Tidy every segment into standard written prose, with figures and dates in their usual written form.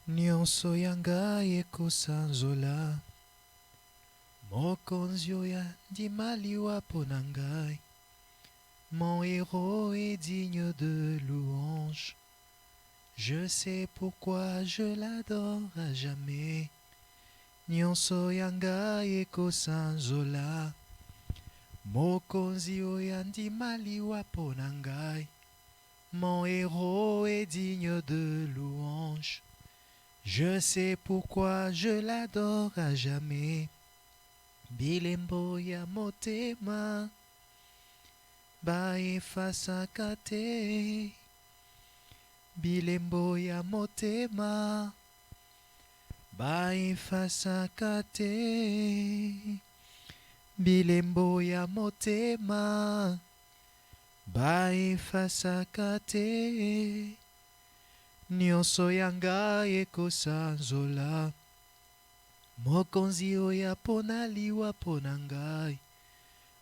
Nyonso yangai ekosanzola, mokonzi oyo andimaliwa mpo na ngai. Mon héros est digne de louange. Je sais pourquoi je l'adore à jamais. Nyonso yangai ekosanzola, mokonzi oyo andimaliwa mpo na ngai. Mon héros est digne de louange. Je sais pourquoi je l'adore à jamais. Bilembo ya motema, baefasaka te. Bilembo ya motema, baefasaka te. Bilembo ya motema, baefasaka te. Nyonso yangai ekosanzola, mokonzi oyo apona liwa mpo na ngai.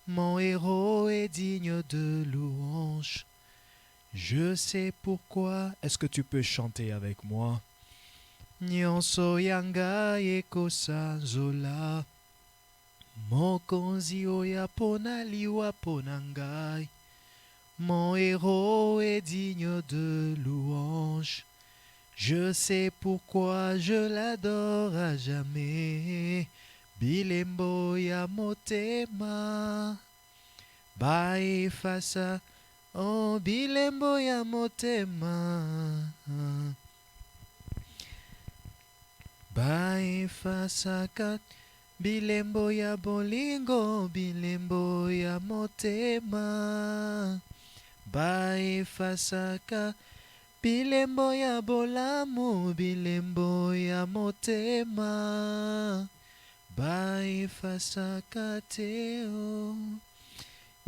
Mon héros est digne de louange. Je sais pourquoi. Est-ce que tu peux chanter avec moi? Nyonso yangai ekosanzola, mokonzi oyo apona liwa mpo na ngai. Mon héros est digne de louange. Je sais pourquoi je l'adore à jamais. Bilembo ya motema, baefasa. Oh, bilembo ya motema, baefasaka. Bilembo ya bolingo, bilembo ya motema, baefasaka. Bilembo ya bolamu, bilembo ya motema, baefasaka teo.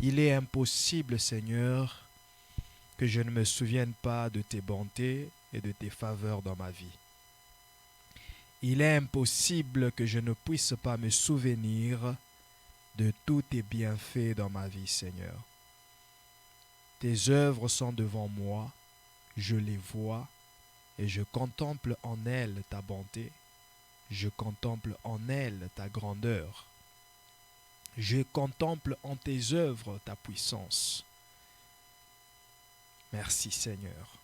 Il est impossible, Seigneur, que je ne me souvienne pas de tes bontés et de tes faveurs dans ma vie. Il est impossible que je ne puisse pas me souvenir de tous tes bienfaits dans ma vie, Seigneur. Tes œuvres sont devant moi, je les vois et je contemple en elles ta bonté, je contemple en elles ta grandeur. Je contemple en tes œuvres ta puissance. Merci Seigneur.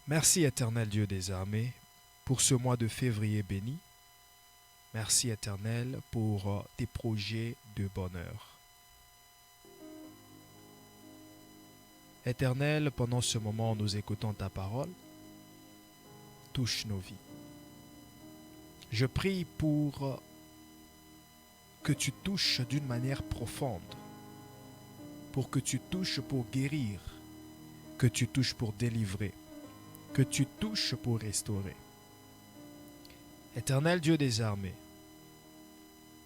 Merci Éternel Dieu des armées pour ce mois de février béni. Merci Éternel pour tes projets de bonheur. Éternel, pendant ce moment où nous écoutons ta parole, touche nos vies. Je prie pour que tu touches d'une manière profonde, pour que tu touches pour guérir, que tu touches pour délivrer, que tu touches pour restaurer. Éternel Dieu des armées,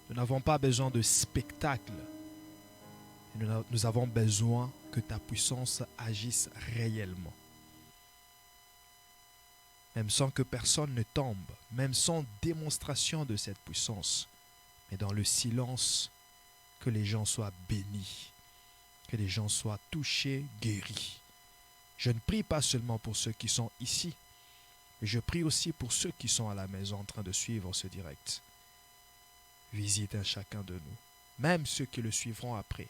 nous n'avons pas besoin de spectacle, nous avons besoin que ta puissance agisse réellement. Même sans que personne ne tombe, même sans démonstration de cette puissance, mais dans le silence, que les gens soient bénis, que les gens soient touchés, guéris. Je ne prie pas seulement pour ceux qui sont ici, mais je prie aussi pour ceux qui sont à la maison en train de suivre ce direct. Visite un chacun de nous, même ceux qui le suivront après.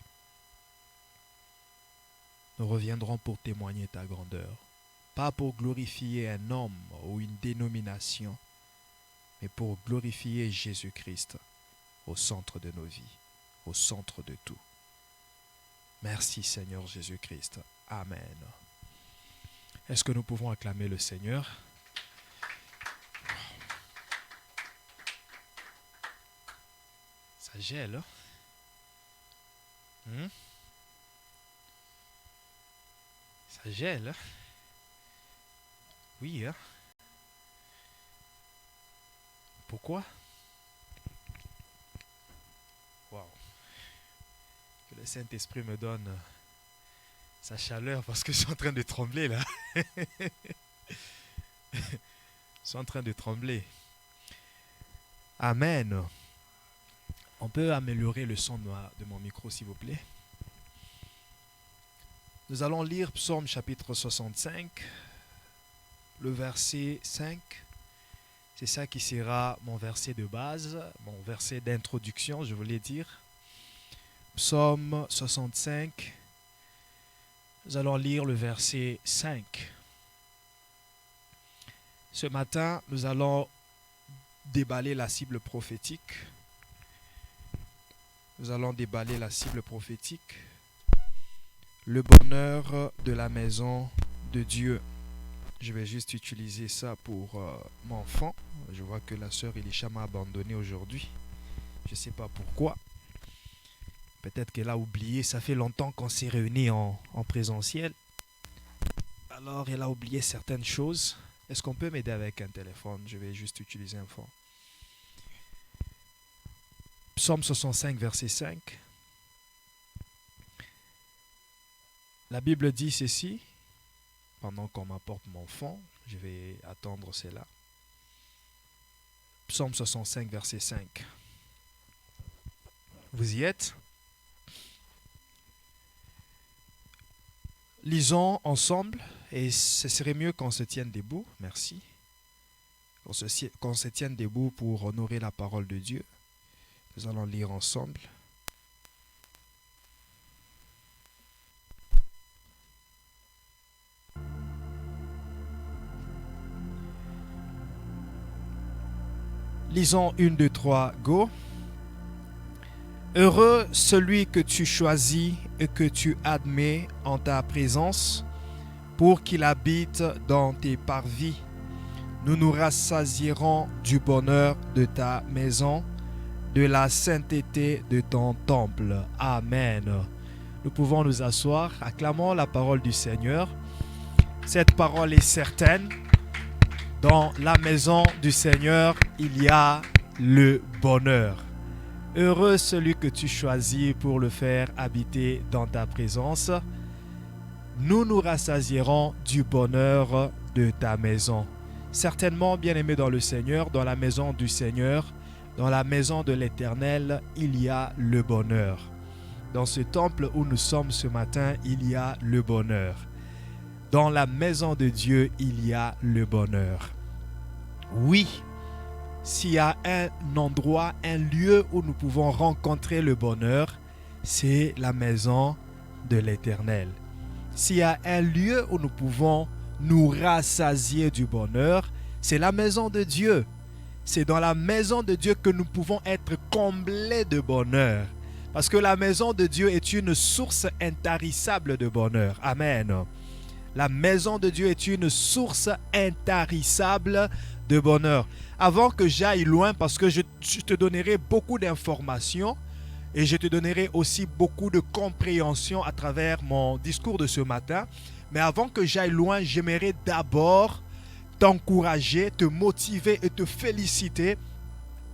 Nous reviendrons pour témoigner ta grandeur, pas pour glorifier un homme ou une dénomination, mais pour glorifier Jésus-Christ au centre de nos vies, au centre de tout. Merci Seigneur Jésus-Christ. Amen. Est-ce que nous pouvons acclamer le Seigneur? Ça gèle, hein? Ça gèle, hein? Oui, hein? Pourquoi? Waouh! Que le Saint-Esprit me donne sa chaleur parce que je suis en train de trembler là. Je suis en train de trembler. Amen. On peut améliorer le son de mon micro s'il vous plaît. Nous allons lire Psaume chapitre 65 le verset 5. C'est ça qui sera mon verset de base, mon verset d'introduction, je voulais dire. Psaume 65. Nous allons lire le verset 5. Ce matin, nous allons déballer la cible prophétique. Nous allons déballer la cible prophétique. Le bonheur de la maison de Dieu. Je vais juste utiliser ça pour mon enfant. Je vois que la sœur Elisha m'a abandonné aujourd'hui. Je ne sais pas pourquoi. Peut-être qu'elle a oublié. Ça fait longtemps qu'on s'est réunis en présentiel. Alors, elle a oublié certaines choses. Est-ce qu'on peut m'aider avec un téléphone? Je vais juste utiliser un phone. Psaume 65, verset 5. La Bible dit ceci. Pendant qu'on m'apporte mon fond, je vais attendre cela. Psaume 65, verset 5. Vous y êtes? Lisons ensemble, et ce serait mieux qu'on se tienne debout. Merci. Qu'on se tienne debout pour honorer la parole de Dieu. Nous allons lire ensemble. Lisons 1, 2, 3, go. Heureux celui que tu choisis et que tu admets en ta présence pour qu'il habite dans tes parvis. Nous nous rassasierons du bonheur de ta maison, de la sainteté de ton temple. Amen. Nous pouvons nous asseoir. Acclamons la parole du Seigneur. Cette parole est certaine. Dans la maison du Seigneur, il y a le bonheur. Heureux celui que tu choisis pour le faire habiter dans ta présence. Nous nous rassasierons du bonheur de ta maison. Certainement, bien-aimés dans le Seigneur, dans la maison du Seigneur, dans la maison de l'Éternel, il y a le bonheur. Dans ce temple où nous sommes ce matin, il y a le bonheur. Dans la maison de Dieu, il y a le bonheur. Oui, s'il y a un endroit, un lieu où nous pouvons rencontrer le bonheur, c'est la maison de l'Éternel. S'il y a un lieu où nous pouvons nous rassasier du bonheur, c'est la maison de Dieu. C'est dans la maison de Dieu que nous pouvons être comblés de bonheur. Parce que la maison de Dieu est une source intarissable de bonheur. Amen. La maison de Dieu est une source intarissable de bonheur. Avant que j'aille loin, parce que je te donnerai beaucoup d'informations et je te donnerai aussi beaucoup de compréhension à travers mon discours de ce matin. Mais avant que j'aille loin, j'aimerais d'abord t'encourager, te motiver et te féliciter.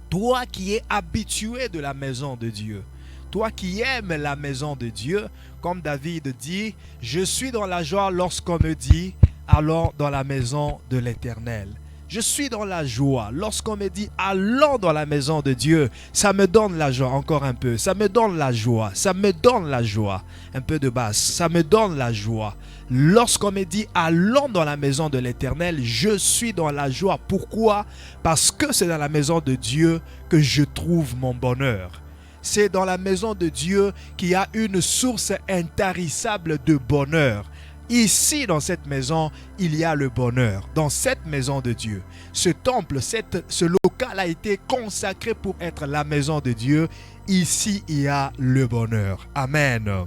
Toi qui es habitué de la maison de Dieu. Toi qui aimes la maison de Dieu, comme David dit, je suis dans la joie lorsqu'on me dit, allons dans la maison de l'Éternel. Je suis dans la joie lorsqu'on me dit, allons dans la maison de Dieu. Ça me donne la joie, encore un peu. Ça me donne la joie, ça me donne la joie. Un peu de basse, ça me donne la joie. Lorsqu'on me dit, allons dans la maison de l'Éternel, je suis dans la joie. Pourquoi? Parce que c'est dans la maison de Dieu que je trouve mon bonheur. C'est dans la maison de Dieu qu'il y a une source intarissable de bonheur. Ici, dans cette maison, il y a le bonheur. Dans cette maison de Dieu. Ce temple, ce local a été consacré pour être la maison de Dieu. Ici, il y a le bonheur. Amen.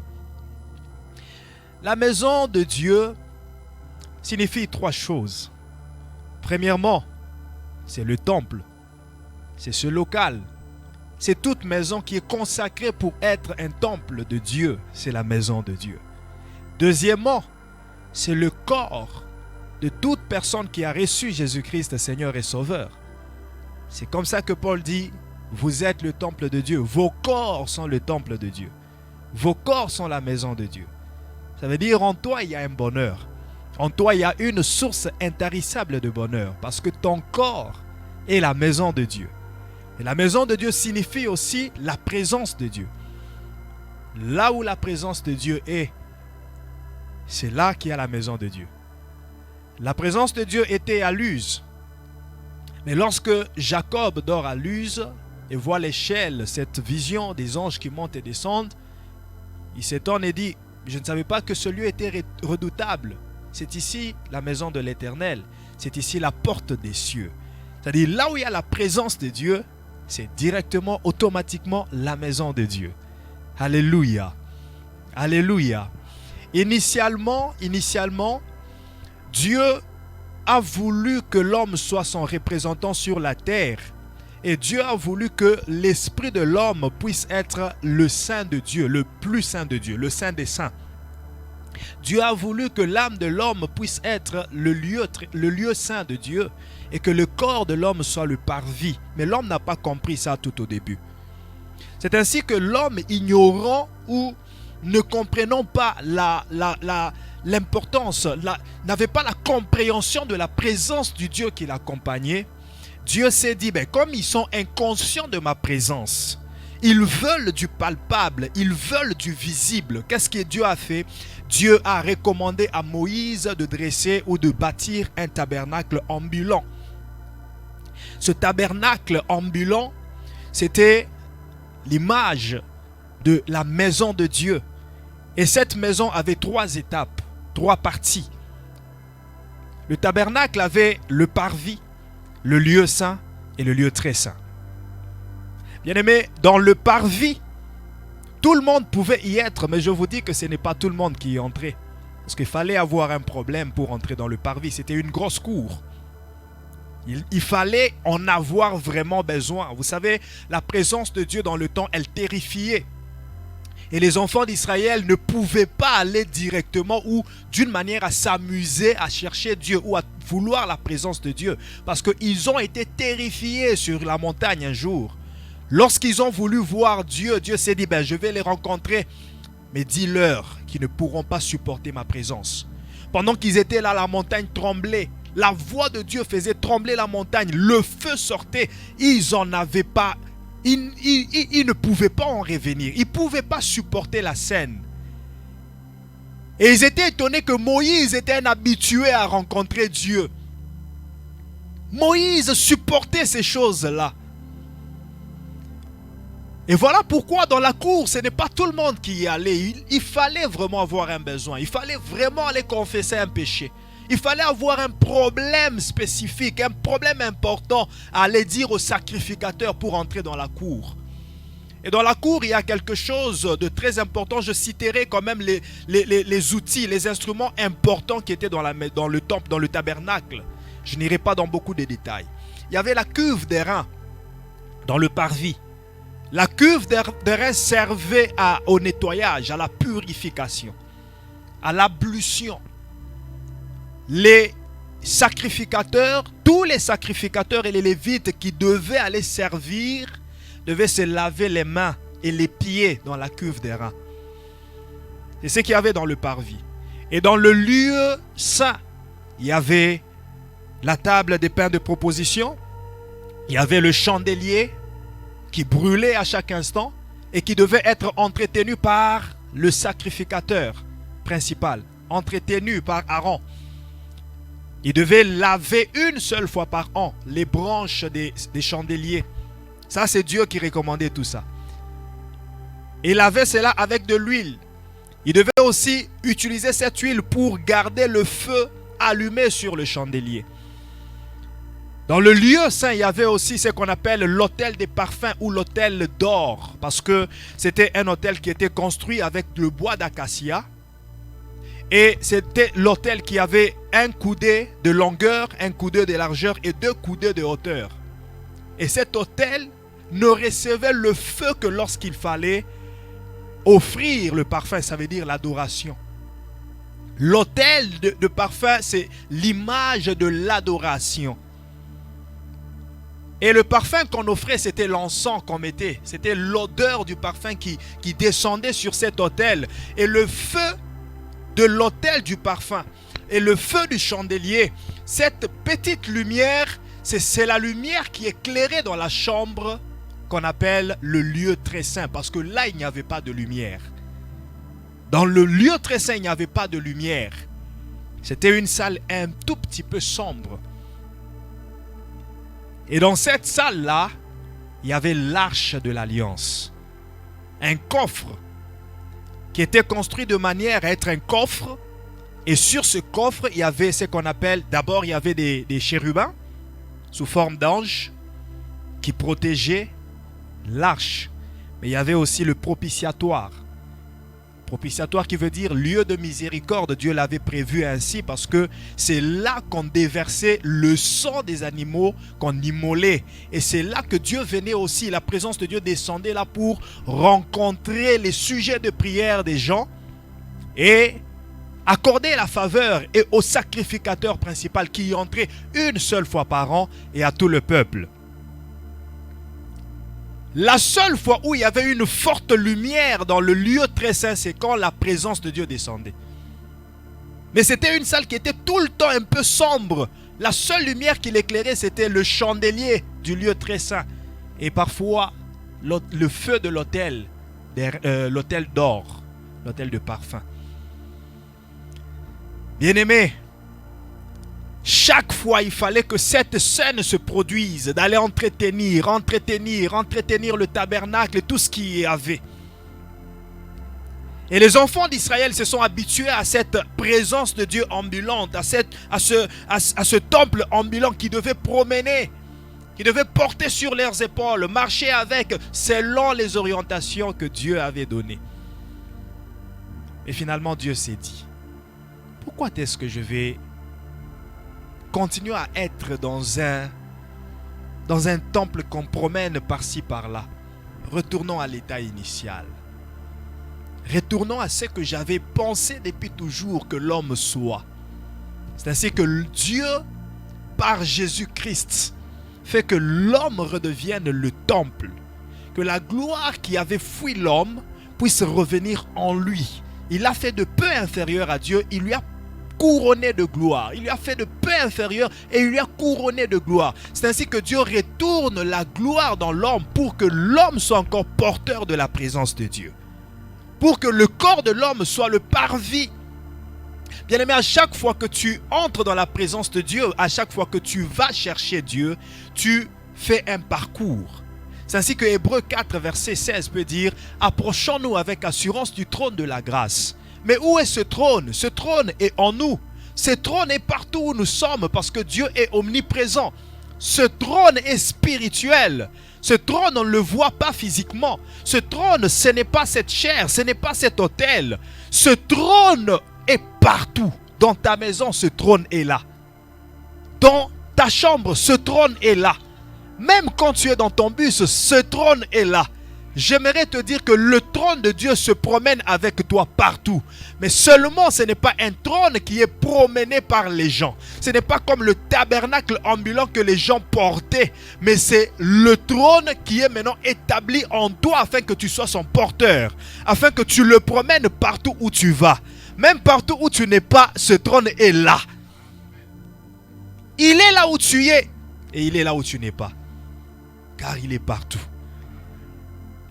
La maison de Dieu signifie trois choses. Premièrement, c'est le temple. C'est ce local. C'est toute maison qui est consacrée pour être un temple de Dieu. C'est la maison de Dieu. Deuxièmement, c'est le corps de toute personne qui a reçu Jésus-Christ, Seigneur et Sauveur. C'est comme ça que Paul dit, vous êtes le temple de Dieu. Vos corps sont le temple de Dieu. Vos corps sont la maison de Dieu. Ça veut dire en toi, il y a un bonheur. En toi, il y a une source intarissable de bonheur. Parce que ton corps est la maison de Dieu. Et la maison de Dieu signifie aussi la présence de Dieu. Là où la présence de Dieu est, c'est là qu'il y a la maison de Dieu. La présence de Dieu était à Luz. Mais lorsque Jacob dort à Luz et voit l'échelle, cette vision des anges qui montent et descendent, il s'étonne et dit, je ne savais pas que ce lieu était redoutable. C'est ici la maison de l'Éternel. C'est ici la porte des cieux. C'est-à-dire là où il y a la présence de Dieu, c'est directement, automatiquement la maison de Dieu. Alléluia. Alléluia. Initialement, Dieu a voulu que l'homme soit son représentant sur la terre. Et Dieu a voulu que l'esprit de l'homme puisse être le saint de Dieu, le plus saint de Dieu, le saint des saints. Dieu a voulu que l'âme de l'homme puisse être le lieu saint de Dieu et que le corps de l'homme soit le parvis. Mais l'homme n'a pas compris ça tout au début. C'est ainsi que l'homme ignorant ou ne comprenant pas l'importance, n'avait pas la compréhension de la présence du Dieu qui l'accompagnait. Dieu s'est dit, comme ils sont inconscients de ma présence, ils veulent du palpable, ils veulent du visible. Qu'est-ce que Dieu a fait? Dieu a recommandé à Moïse de dresser ou de bâtir un tabernacle ambulant. Ce tabernacle ambulant, c'était l'image de la maison de Dieu. Et cette maison avait 3 étapes, 3 parties. Le tabernacle avait le parvis, le lieu saint et le lieu très saint. Bien-aimés, dans le parvis, tout le monde pouvait y être, mais je vous dis que ce n'est pas tout le monde qui y entrait. Parce qu'il fallait avoir un problème pour entrer dans le parvis. C'était une grosse cour. Il fallait en avoir vraiment besoin. Vous savez, la présence de Dieu dans le temps, elle terrifiait. Et les enfants d'Israël ne pouvaient pas aller directement ou d'une manière à s'amuser, à chercher Dieu ou à vouloir la présence de Dieu. Parce qu'ils ont été terrifiés sur la montagne un jour. Lorsqu'ils ont voulu voir Dieu, Dieu s'est dit, je vais les rencontrer. Mais dis-leur qu'ils ne pourront pas supporter ma présence. Pendant qu'ils étaient là, la montagne tremblait. La voix de Dieu faisait trembler la montagne. Le feu sortait. Ils n'en avaient pas. Ils ne pouvaient pas en revenir. Ils ne pouvaient pas supporter la scène. Et ils étaient étonnés que Moïse était un habitué à rencontrer Dieu. Moïse supportait ces choses-là. Et voilà pourquoi dans la cour, ce n'est pas tout le monde qui y allait. Il fallait vraiment avoir un besoin. Il fallait vraiment aller confesser un péché. Il fallait avoir un problème spécifique, un problème important à aller dire au sacrificateur pour entrer dans la cour. Et dans la cour, il y a quelque chose de très important. Je citerai quand même les outils, les instruments importants qui étaient dans le temple, dans le tabernacle. Je n'irai pas dans beaucoup de détails. Il y avait la cuve d'airain dans le parvis. La cuve d'airain servait au nettoyage, à la purification, à l'ablution. Les sacrificateurs, tous les sacrificateurs et les lévites qui devaient aller servir, devaient se laver les mains et les pieds dans la cuve d'airain. C'est ce qu'il y avait dans le parvis. Et dans le lieu saint, il y avait la table des pains de proposition, il y avait le chandelier qui brûlait à chaque instant et qui devait être entretenu par le sacrificateur principal, entretenu par Aaron. Il devait laver une seule fois par an les branches des chandeliers. Ça, c'est Dieu qui recommandait tout ça. Il lavait cela avec de l'huile. Il devait aussi utiliser cette huile pour garder le feu allumé sur le chandelier. Dans le lieu saint, il y avait aussi ce qu'on appelle l'autel des parfums ou l'autel d'or. Parce que c'était un autel qui était construit avec le bois d'acacia. Et c'était l'autel qui avait un coudé de longueur, un coudé de largeur et 2 coudées de hauteur. Et cet autel ne recevait le feu que lorsqu'il fallait offrir le parfum, ça veut dire l'adoration. L'autel de parfum, c'est l'image de l'adoration. Et le parfum qu'on offrait, c'était l'encens qu'on mettait. C'était l'odeur du parfum qui descendait sur cet autel. Et le feu de l'autel du parfum et le feu du chandelier, cette petite lumière, c'est la lumière qui éclairait dans la chambre qu'on appelle le lieu très saint. Parce que là, il n'y avait pas de lumière. Dans le lieu très saint, il n'y avait pas de lumière. C'était une salle un tout petit peu sombre. Et dans cette salle-là, il y avait l'arche de l'Alliance. Un coffre qui était construit de manière à être un coffre. Et sur ce coffre, il y avait ce qu'on appelle, d'abord il y avait des chérubins sous forme d'anges qui protégeaient l'arche. Mais il y avait aussi le propitiatoire. Propitiatoire qui veut dire lieu de miséricorde. Dieu l'avait prévu ainsi parce que c'est là qu'on déversait le sang des animaux qu'on immolait. Et c'est là que Dieu venait aussi. La présence de Dieu descendait là pour rencontrer les sujets de prière des gens et accorder la faveur et au sacrificateur principal qui y entrait une seule fois par an et à tout le peuple. La seule fois où il y avait une forte lumière dans le lieu très saint, c'est quand la présence de Dieu descendait. Mais c'était une salle qui était tout le temps un peu sombre. La seule lumière qui l'éclairait, c'était le chandelier du lieu très saint. Et parfois, le feu de l'autel, l'autel d'or, l'autel de parfum. Bien-aimés, chaque fois, il fallait que cette scène se produise, d'aller entretenir le tabernacle et tout ce qu'il y avait. Et les enfants d'Israël se sont habitués à cette présence de Dieu ambulante, à ce temple ambulant qui devait promener, qui devait porter sur leurs épaules, marcher avec, selon les orientations que Dieu avait données. Et finalement, Dieu s'est dit, pourquoi est-ce que je vais continuer à être dans un temple qu'on promène par-ci par-là? Retournons à l'état initial. Retournons à ce que j'avais pensé depuis toujours que l'homme soit. C'est ainsi que Dieu, par Jésus-Christ, fait que l'homme redevienne le temple. Que la gloire qui avait fui l'homme puisse revenir en lui. Il l'a fait de peu inférieur à Dieu, il lui a couronné de gloire. Il lui a fait de peu inférieur et il lui a couronné de gloire. C'est ainsi que Dieu retourne la gloire dans l'homme pour que l'homme soit encore porteur de la présence de Dieu. Pour que le corps de l'homme soit le parvis. Bien-aimé, à chaque fois que tu entres dans la présence de Dieu, à chaque fois que tu vas chercher Dieu, tu fais un parcours. C'est ainsi que Hébreux 4, verset 16 peut dire « Approchons-nous avec assurance du trône de la grâce ». Mais où est ce trône? Ce trône est en nous. Ce trône est partout où nous sommes parce que Dieu est omniprésent. Ce trône est spirituel. Ce trône, on ne le voit pas physiquement. Ce trône, ce n'est pas cette chair, ce n'est pas cet autel. Ce trône est partout. Dans ta maison, ce trône est là. Dans ta chambre, ce trône est là. Même quand tu es dans ton bus, ce trône est là. J'aimerais te dire que le trône de Dieu se promène avec toi partout. Mais seulement ce n'est pas un trône qui est promené par les gens. Ce n'est pas comme le tabernacle ambulant que les gens portaient. Mais c'est le trône qui est maintenant établi en toi afin que tu sois son porteur. Afin que tu le promènes partout où tu vas. Même partout où tu n'es pas, ce trône est là. Il est là où tu es. Et il est là où tu n'es pas. Car il est partout.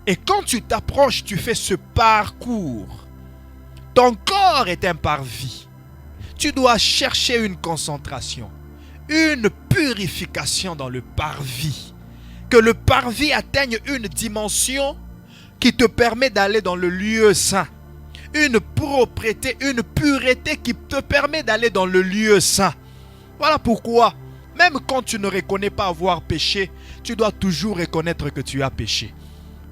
Et quand tu t'approches, tu fais ce parcours. Ton corps est un parvis. Tu dois chercher une concentration, une purification dans le parvis. Que le parvis atteigne une dimension qui te permet d'aller dans le lieu saint. Une propreté, une pureté qui te permet d'aller dans le lieu saint. Voilà pourquoi, même quand tu ne reconnais pas avoir péché, tu dois toujours reconnaître que tu as péché.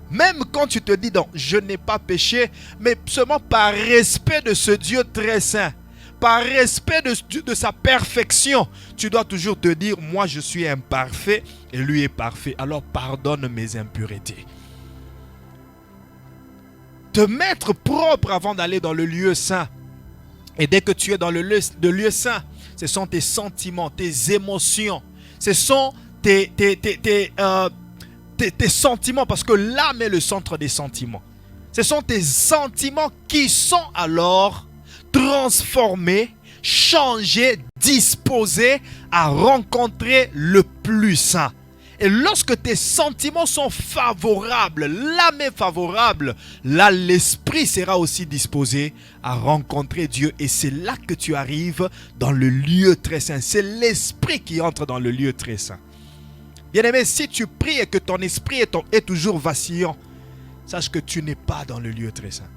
Même quand tu te dis donc je n'ai pas péché, mais seulement par respect de ce Dieu très saint, par respect de sa perfection, tu dois toujours te dire moi je suis imparfait et lui est parfait, alors pardonne mes impuretés. Te mettre propre avant d'aller dans le lieu saint. Et dès que tu es dans le lieu saint, ce sont tes sentiments, tes émotions, ce sont tes sentiments, parce que l'âme est le centre des sentiments. Ce sont tes sentiments qui sont alors transformés, changés, disposés à rencontrer le plus saint. Et lorsque tes sentiments sont favorables, l'âme est favorable, là l'esprit sera aussi disposé à rencontrer Dieu. Et c'est là que tu arrives dans le lieu très saint. C'est l'esprit qui entre dans le lieu très saint. Bien-aimé, si tu pries et que ton esprit est toujours vacillant, sache que tu n'es pas dans le lieu très saint.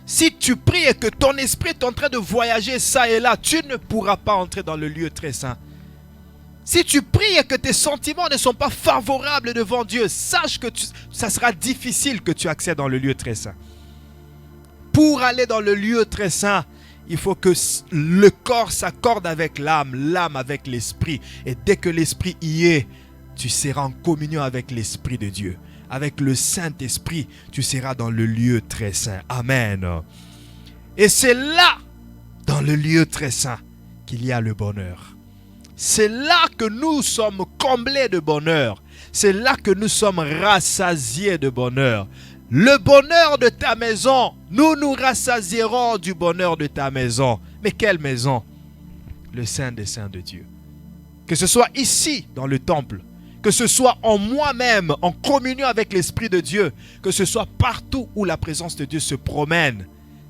Si tu pries et que ton esprit est en train de voyager ça et là, tu ne pourras pas entrer dans le lieu très saint. Si tu pries et que tes sentiments ne sont pas favorables devant Dieu, sache que ça sera difficile que tu accèdes dans le lieu très saint. Pour aller dans le lieu très saint, il faut que le corps s'accorde avec l'âme, l'âme avec l'esprit. Et dès que l'esprit y est, tu seras en communion avec l'esprit de Dieu. Avec le Saint-Esprit, tu seras dans le lieu très saint. Amen. Et c'est là, dans le lieu très saint, qu'il y a le bonheur. C'est là que nous sommes comblés de bonheur. C'est là que nous sommes rassasiés de bonheur. Le bonheur de ta maison, nous nous rassasierons du bonheur de ta maison. Mais quelle maison? Le Saint des Saints de Dieu. Que ce soit ici, dans le temple, que ce soit en moi-même, en communion avec l'Esprit de Dieu, que ce soit partout où la présence de Dieu se promène.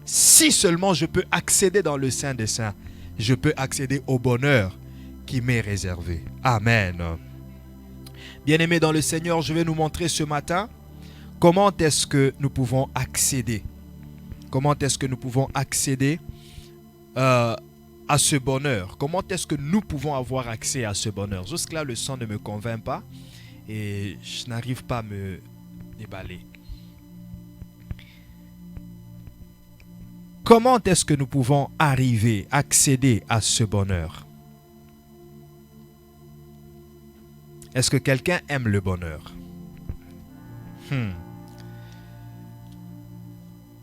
Si seulement je peux accéder dans le Saint des Saints, je peux accéder au bonheur qui m'est réservé. Amen. Bien-aimés dans le Seigneur, je vais nous montrer ce matin comment est-ce que nous pouvons accéder. Comment est-ce que nous pouvons accéder à ce bonheur. Comment est-ce que nous pouvons avoir accès à ce bonheur? Jusque-là, le son ne me convainc pas et je n'arrive pas à me déballer. Comment est-ce que nous pouvons arriver, accéder à ce bonheur? Est-ce que quelqu'un aime le bonheur?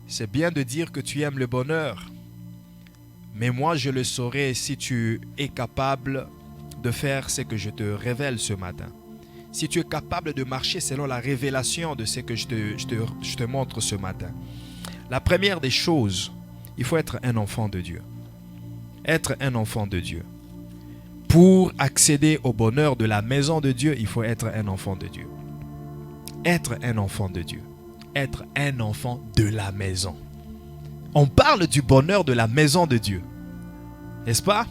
C'est bien de dire que tu aimes le bonheur, mais moi je le saurai si tu es capable de faire ce que je te révèle ce matin. Si tu es capable de marcher selon la révélation de ce que je te montre ce matin. La première des choses, il faut être un enfant de Dieu. Être un enfant de Dieu. Pour accéder au bonheur de la maison de Dieu, il faut être un enfant de Dieu. Être un enfant de Dieu. Être un enfant de la maison. On parle du bonheur de la maison de Dieu. N'est-ce pas?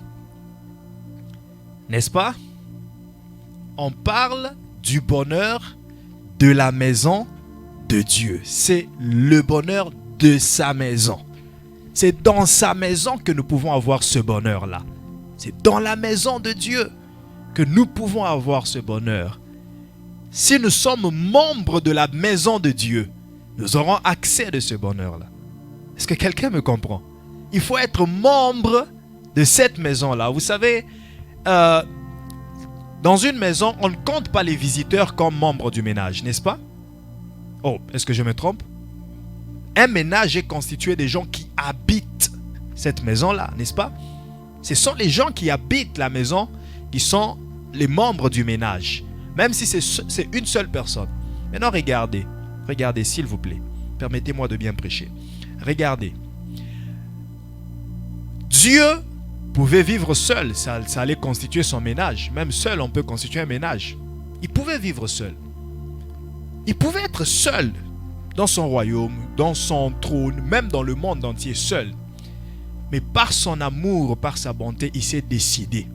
N'est-ce pas? On parle du bonheur de la maison de Dieu. C'est le bonheur de sa maison. C'est dans sa maison que nous pouvons avoir ce bonheur-là. C'est dans la maison de Dieu que nous pouvons avoir ce bonheur. Si nous sommes membres de la maison de Dieu, nous aurons accès de ce bonheur-là. Est-ce que quelqu'un me comprend? Il faut être membre de cette maison-là. Vous savez, dans une maison, on ne compte pas les visiteurs comme membres du ménage, n'est-ce pas? Oh, est-ce que je me trompe? Un ménage est constitué des gens qui habitent cette maison-là, n'est-ce pas? Ce sont les gens qui habitent la maison qui sont les membres du ménage. Même si c'est une seule personne. Maintenant, regardez. Regardez, s'il vous plaît. Permettez-moi de bien prêcher. Regardez. Dieu pouvait vivre seul. Ça allait constituer son ménage. Même seul, on peut constituer un ménage. Il pouvait vivre seul. Il pouvait être seul dans son royaume, dans son trône, même dans le monde entier, seul. Mais par son amour, par sa bonté, il s'est décidé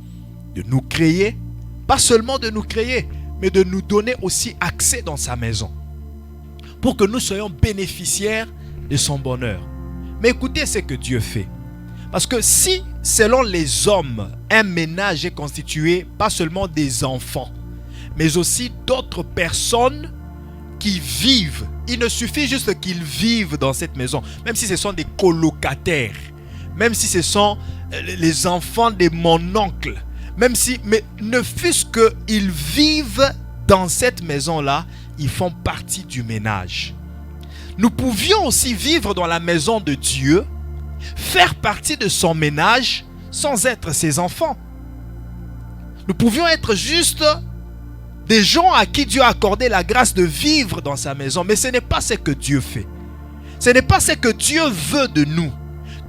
de nous créer. Pas seulement de nous créer, mais de nous donner aussi accès dans sa maison. Pour que nous soyons bénéficiaires de son bonheur. Mais écoutez ce que Dieu fait. Parce que si, selon les hommes, un ménage est constitué pas seulement des enfants, mais aussi d'autres personnes qui vivent. Il ne suffit juste qu'ils vivent dans cette maison, même si ce sont des colocataires, même si ce sont les enfants de mon oncle, mais ne fût-ce qu'ils vivent dans cette maison-là, ils font partie du ménage. Nous pouvions aussi vivre dans la maison de Dieu, faire partie de son ménage sans être ses enfants. Nous pouvions être juste des gens à qui Dieu a accordé la grâce de vivre dans sa maison. Mais ce n'est pas ce que Dieu fait. Ce n'est pas ce que Dieu veut de nous.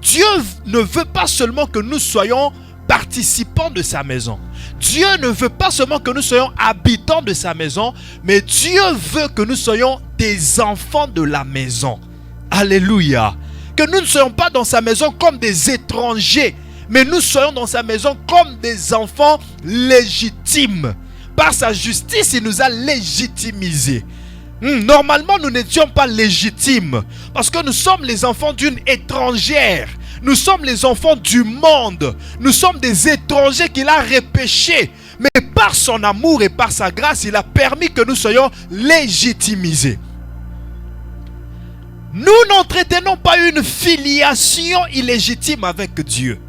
Dieu ne veut pas seulement que nous soyons participants de sa maison. Dieu ne veut pas seulement que nous soyons habitants de sa maison, mais Dieu veut que nous soyons des enfants de la maison. Alléluia. Que nous ne soyons pas dans sa maison comme des étrangers, mais nous soyons dans sa maison comme des enfants légitimes. Par sa justice, il nous a légitimisés. Normalement, nous n'étions pas légitimes parce que nous sommes les enfants d'une étrangère. Nous sommes les enfants du monde. Nous sommes des étrangers qu'il a repêchés. Mais par son amour et par sa grâce, il a permis que nous soyons légitimisés. Nous n'entretenons pas une filiation illégitime avec Dieu.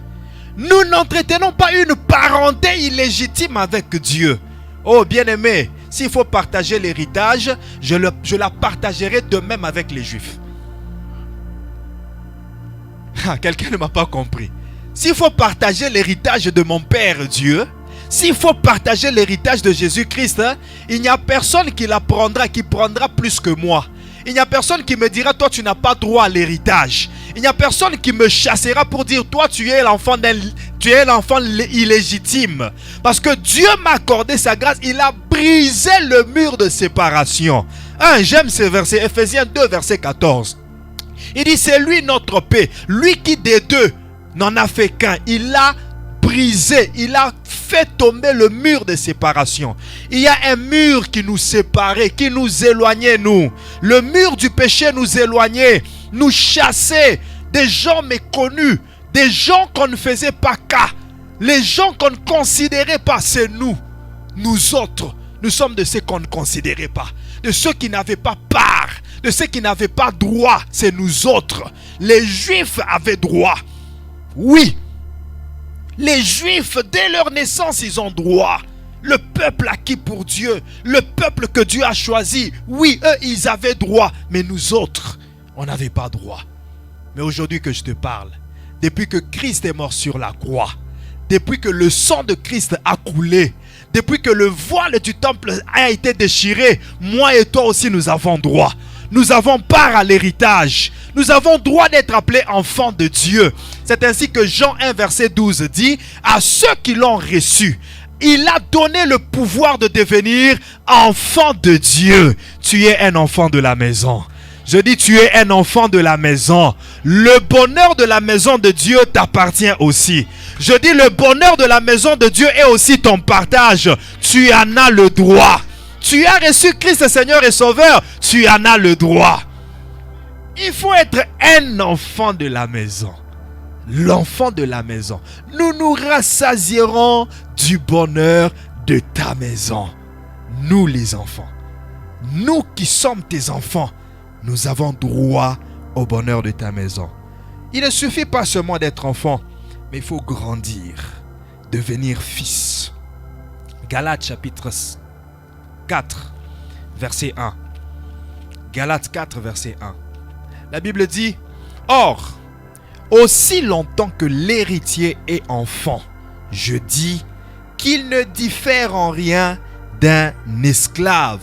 Nous n'entretenons pas une parenté illégitime avec Dieu. Oh bien-aimé, s'il faut partager l'héritage, je la partagerai de même avec les Juifs. Quelqu'un ne m'a pas compris. S'il faut partager l'héritage de mon Père Dieu, s'il faut partager l'héritage de Jésus-Christ, il n'y a personne qui la prendra, qui prendra plus que moi. Il n'y a personne qui me dira, toi tu n'as pas droit à l'héritage. Il n'y a personne qui me chassera pour dire, toi tu es l'enfant illégitime. Parce que Dieu m'a accordé sa grâce, il a brisé le mur de séparation. J'aime ce verset, Ephésiens 2, verset 14. Il dit, c'est lui notre paix, lui qui des deux n'en a fait qu'un. Il a brisé, il a fait tomber le mur de séparation. Il y a un mur qui nous séparait, qui nous éloignait nous. Le mur du péché nous éloignait, nous chassait des gens méconnus, des gens qu'on ne faisait pas cas, les gens qu'on ne considérait pas. C'est nous, nous autres, nous sommes de ceux qu'on ne considérait pas, de ceux qui n'avaient pas part, de ceux qui n'avaient pas droit. C'est nous autres. Les Juifs avaient droit. Oui, les Juifs, dès leur naissance, ils ont droit. Le peuple acquis pour Dieu, le peuple que Dieu a choisi, oui, eux, ils avaient droit. Mais nous autres, on n'avait pas droit. Mais aujourd'hui que je te parle, depuis que Christ est mort sur la croix, depuis que le sang de Christ a coulé, depuis que le voile du temple a été déchiré, moi et toi aussi, nous avons droit. Nous avons part à l'héritage. Nous avons droit d'être appelés enfants de Dieu. C'est ainsi que Jean 1 verset 12 dit, à ceux qui l'ont reçu, il a donné le pouvoir de devenir enfant de Dieu. Tu es un enfant de la maison. Je dis, tu es un enfant de la maison. Le bonheur de la maison de Dieu t'appartient aussi. Je dis, le bonheur de la maison de Dieu est aussi ton partage. Tu en as le droit. Tu as reçu Christ Seigneur et Sauveur, tu en as le droit. Il faut être un enfant de la maison. L'enfant de la maison. Nous nous rassasierons du bonheur de ta maison. Nous les enfants. Nous qui sommes tes enfants, nous avons droit au bonheur de ta maison. Il ne suffit pas seulement d'être enfant, mais il faut grandir, devenir fils. Galates chapitre 4, verset 1. Galates 4, verset 1. La Bible dit, or, aussi longtemps que l'héritier est enfant, je dis qu'il ne diffère en rien d'un esclave,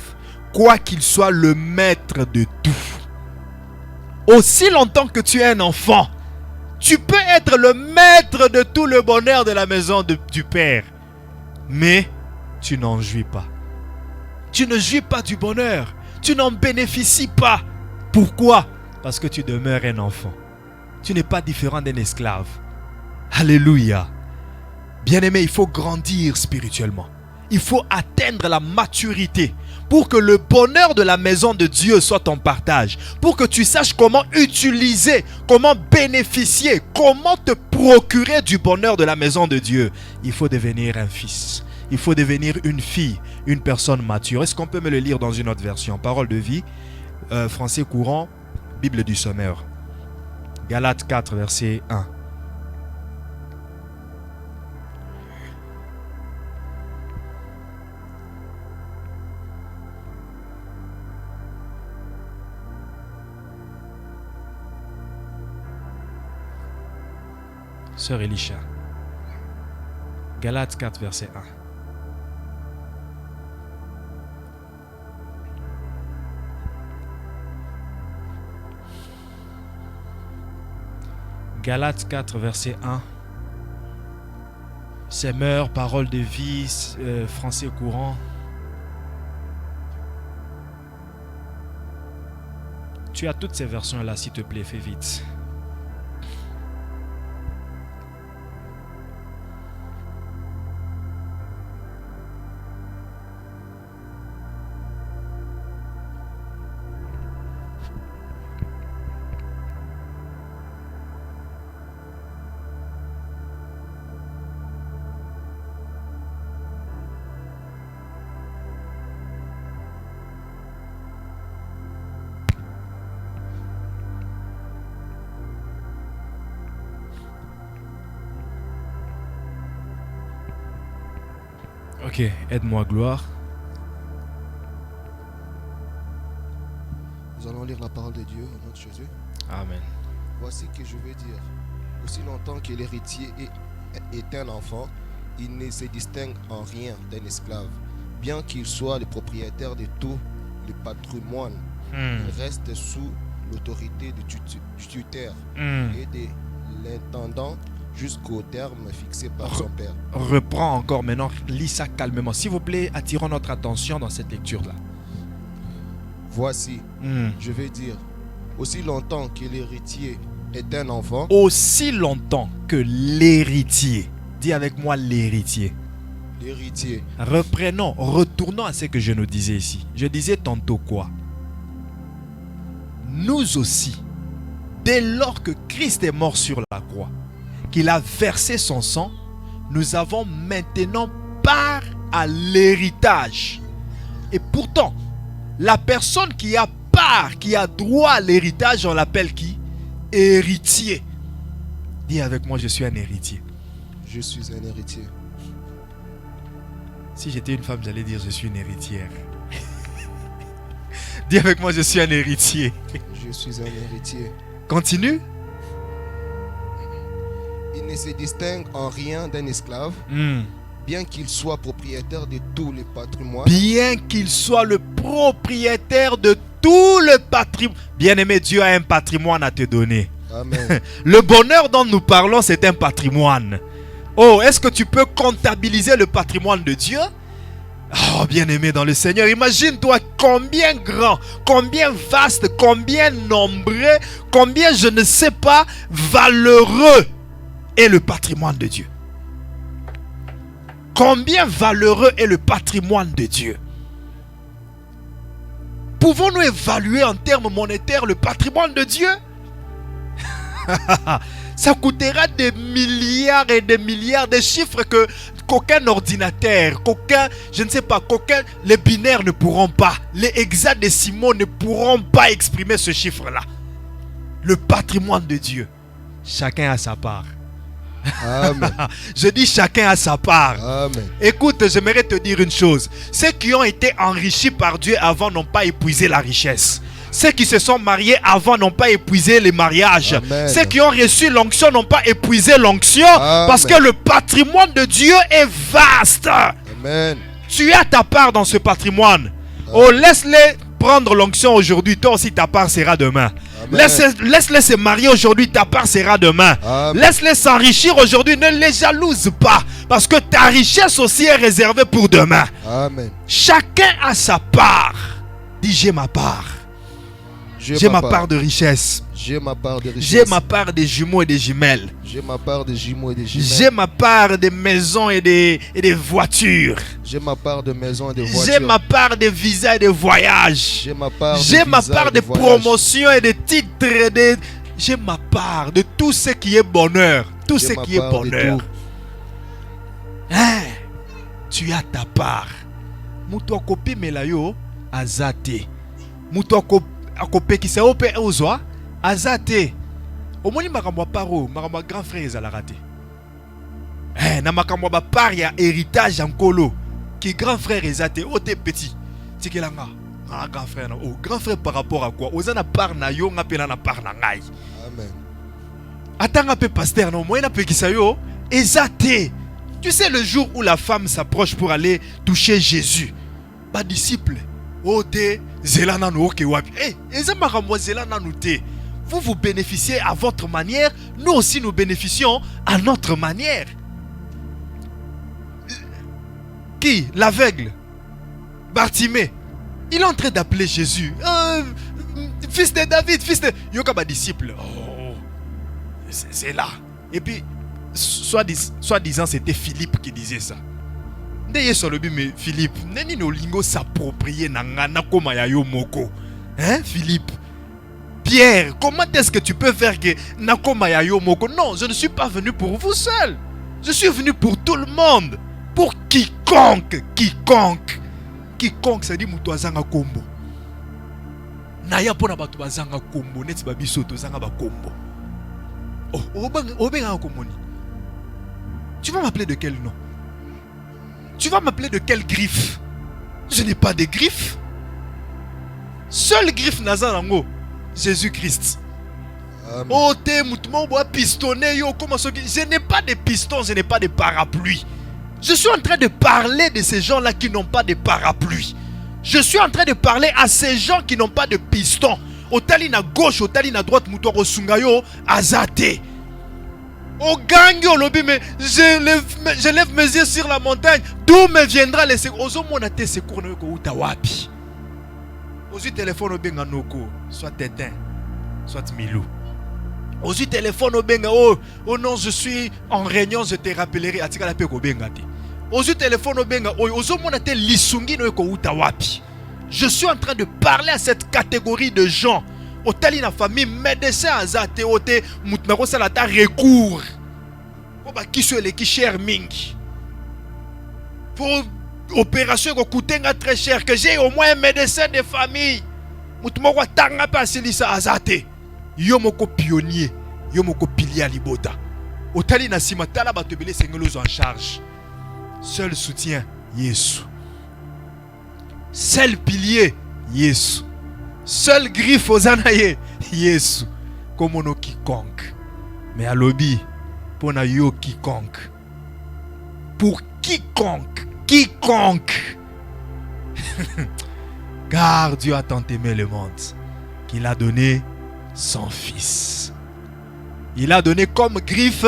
quoiqu'il soit le maître de tout. Aussi longtemps que tu es un enfant, tu peux être le maître de tout le bonheur de la maison du Père, mais tu n'en jouis pas. Tu ne jouis pas du bonheur. Tu n'en bénéficies pas. Pourquoi? Parce que tu demeures un enfant. Tu n'es pas différent d'un esclave. Alléluia. Bien-aimé, il faut grandir spirituellement. Il faut atteindre la maturité pour que le bonheur de la maison de Dieu soit ton partage. Pour que tu saches comment utiliser, comment bénéficier, comment te procurer du bonheur de la maison de Dieu. Il faut devenir un fils. Il faut devenir une fille, une personne mature. Est-ce qu'on peut me le lire dans une autre version? Parole de vie, français courant, Bible du Sommeur. Galates 4, verset 1. Sœur Elisha. Galates 4, verset 1. Galates 4, verset 1. Semeur, parole de vie, français courant. Tu as toutes ces versions-là, s'il te plaît, fais vite. Ok, aide-moi, gloire. Nous allons lire la parole de Dieu au nom de Jésus. Amen. Voici que je veux dire. Aussi longtemps que l'héritier est un enfant, il ne se distingue en rien d'un esclave. Bien qu'il soit le propriétaire de tout le patrimoine, il reste sous l'autorité du tuteur et de l'intendant jusqu'au terme fixé par son père. Reprends encore maintenant, lis ça calmement. S'il vous plaît, attirons notre attention dans cette lecture-là. Voici, je veux dire, aussi longtemps que l'héritier est un enfant. Aussi longtemps que l'héritier. Dis avec moi l'héritier. L'héritier. Retournons à ce que je nous disais ici. Je disais tantôt quoi? Nous aussi, dès lors que Christ est mort sur la croix, qu'il a versé son sang, nous avons maintenant part à l'héritage. Et pourtant, la personne qui a part, qui a droit à l'héritage, on l'appelle qui? Héritier. Dis avec moi, je suis un héritier. Je suis un héritier. Si j'étais une femme, j'allais dire je suis une héritière. Dis avec moi, je suis un héritier. Je suis un héritier. Continue. Il ne se distingue en rien d'un esclave, bien qu'il soit propriétaire de tout le patrimoine. Bien qu'il soit le propriétaire de tout le patrimoine. Bien-aimé, Dieu a un patrimoine à te donner. Amen. Le bonheur dont nous parlons, c'est un patrimoine. Oh, est-ce que tu peux comptabiliser le patrimoine de Dieu? Oh, bien-aimé dans le Seigneur, imagine-toi combien grand, combien vaste, combien nombreux, combien je ne sais pas valeureux est le patrimoine de Dieu. Combien valeureux est le patrimoine de Dieu? Pouvons-nous évaluer en termes monétaires le patrimoine de Dieu? Ça coûtera des milliards et des milliards de chiffres que qu'aucun ordinateur, je ne sais pas, les binaires ne pourront pas, les hexadécimaux ne pourront pas exprimer ce chiffre-là. Le patrimoine de Dieu, chacun a sa part. Amen. Je dis chacun a sa part. Amen. Écoute, j'aimerais te dire une chose. Ceux qui ont été enrichis par Dieu avant n'ont pas épuisé la richesse. Ceux qui se sont mariés avant n'ont pas épuisé les mariages. Amen. Ceux qui ont reçu l'onction n'ont pas épuisé l'onction. Parce que le patrimoine de Dieu est vaste. Amen. Tu as ta part dans ce patrimoine. Oh, laisse-les prendre l'onction aujourd'hui. Toi aussi, ta part sera demain. Laisse-les se marier aujourd'hui. Ta part sera demain. Laisse-les s'enrichir aujourd'hui. Ne les jalouse pas. Parce que ta richesse aussi est réservée pour demain. Amen. Chacun a sa part. Dis, j'ai ma part. J'ai ma part de richesse. J'ai ma part de richesse. J'ai ma part des jumeaux et des jumelles. J'ai ma part des jumeaux et des jumelles. J'ai ma part des maisons et des voitures. J'ai ma part de maisons et de voitures. J'ai ma part des visas et des voyages. J'ai ma part des promotions et des titres. J'ai ma part de tout ce qui est bonheur. Tout ce qui est bonheur. Hein? Tu as ta part. Muto kopi melayo azate. Muto akopekisa ope ozwa azate. Omoni makambo paro, makambo grand frère ezala raté. Na makambo ba part ya héritage ankolo qui grand frère ezate ote petit. Tikelanga. Ah grand frère na. Oh grand frère par rapport à quoi? Ozana part na yo ngapela na part na ngai. Amen. Atanga pe pasteur na moyena pekisa yo ezate. Tu sais le jour où la femme s'approche pour aller toucher Jésus. Ba disciple Ode zelana no ke wapi. Vous vous bénéficiez à votre manière, nous aussi nous bénéficions à notre manière. Qui? L'aveugle. Bartimée. Il est en train d'appeler Jésus. Fils de David, fils de... Yoka, disciple. Oh, c'est là. Et puis, soi-disant, c'était Philippe qui disait ça. Mais Philippe, neni no lingo s'approprier nangana koma ya yo moko. Hein, Philippe? Pierre, comment est-ce que tu peux faire que nakoma ya yo moko? Non, je ne suis pas venu pour vous seul. Je suis venu pour tout le monde. Pour quiconque. Quiconque, ça dit mutwazanga kombo. Naya pona batu bazanga kombo, neti babiso tozanga ba kombo. Oh, obenga komoni. Tu vas m'appeler de quel nom? Tu vas m'appeler de quelle griffe? Je n'ai pas de griffe. Seule griffe Nazarango, Jésus-Christ. Oh, t'es moutement bois pistonné yo. Comment ça? Je n'ai pas de piston, je n'ai pas de parapluie. Je suis en train de parler de ces gens-là qui n'ont pas de parapluie. Je suis en train de parler à ces gens qui n'ont pas de piston. Au talina gauche, au talina droite, mouton sungayo, azate. Au gang, lobby, mais je lève mes yeux sur la montagne. D'où me viendra les secours? Ozo monate secours no ko utawapi. Ozu téléphone au benga noko, soit Tétin, soit Milou. Ozu téléphone au benga, oh non, je suis en réunion, je te rappellerai. Atika la pe ko benga te. Ozu téléphone au benga, oh ozo monate lisungi no ko utawapi. Je suis en train de parler à cette catégorie de gens. Otali na famille médecin azate ote mutnako salata recours. Oba kiso le ki cher mingi. Pour opération ko kutenga très cher que j'ai au moins un médecin de famille. Mutmoko tanga pa silisa azate. Yo moko pionnier, yo moko pilier à libota. Otali na simatala batobele sengelos en charge. Seul soutien Yesu. Seul pilier Yesu. Seul griffe aux anaye, Yesu, comme on quiconque. Mais à lobby, pour na yo quiconque. Pour quiconque. Car Dieu a tant aimé le monde qu'il a donné son fils. Il a donné comme griffe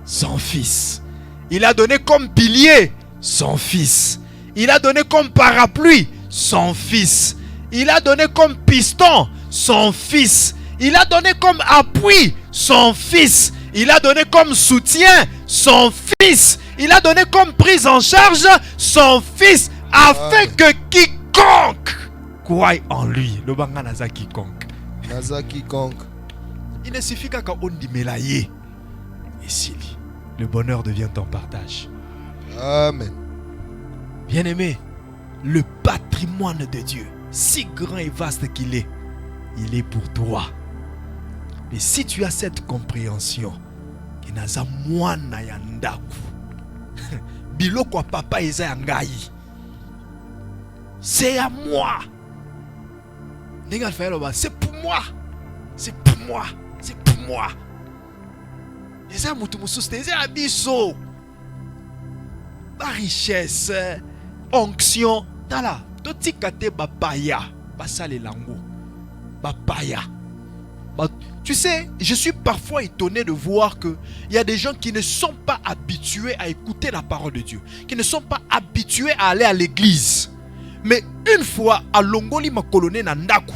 son fils. Il a donné comme pilier son fils. Il a donné comme parapluie son fils. Il a donné comme piston son fils. Il a donné comme appui son fils. Il a donné comme soutien son fils. Il a donné comme prise en charge son fils. Afin que quiconque croie en lui. Le banga naza quiconque. Naza quiconque. Il ne suffit qu'à on dit melaye. Et s'il le bonheur devient ton partage. Amen. Bien-aimé, le patrimoine de Dieu, si grand et vaste qu'il est, il est pour toi. Mais si tu as cette compréhension, biloko papa eza yangai, c'est à moi. C'est pour moi. C'est pour moi. C'est pour moi. Eza mutu mususu eza abiso. Ba richesse, onction, tala. Totikate bapaya, basale lango, bapaya. Tu sais, je suis parfois étonné de voir que il y a des gens qui ne sont pas habitués à écouter la parole de Dieu, qui ne sont pas habitués à aller à l'église. Mais une fois à Longoli Makolone Nandaku,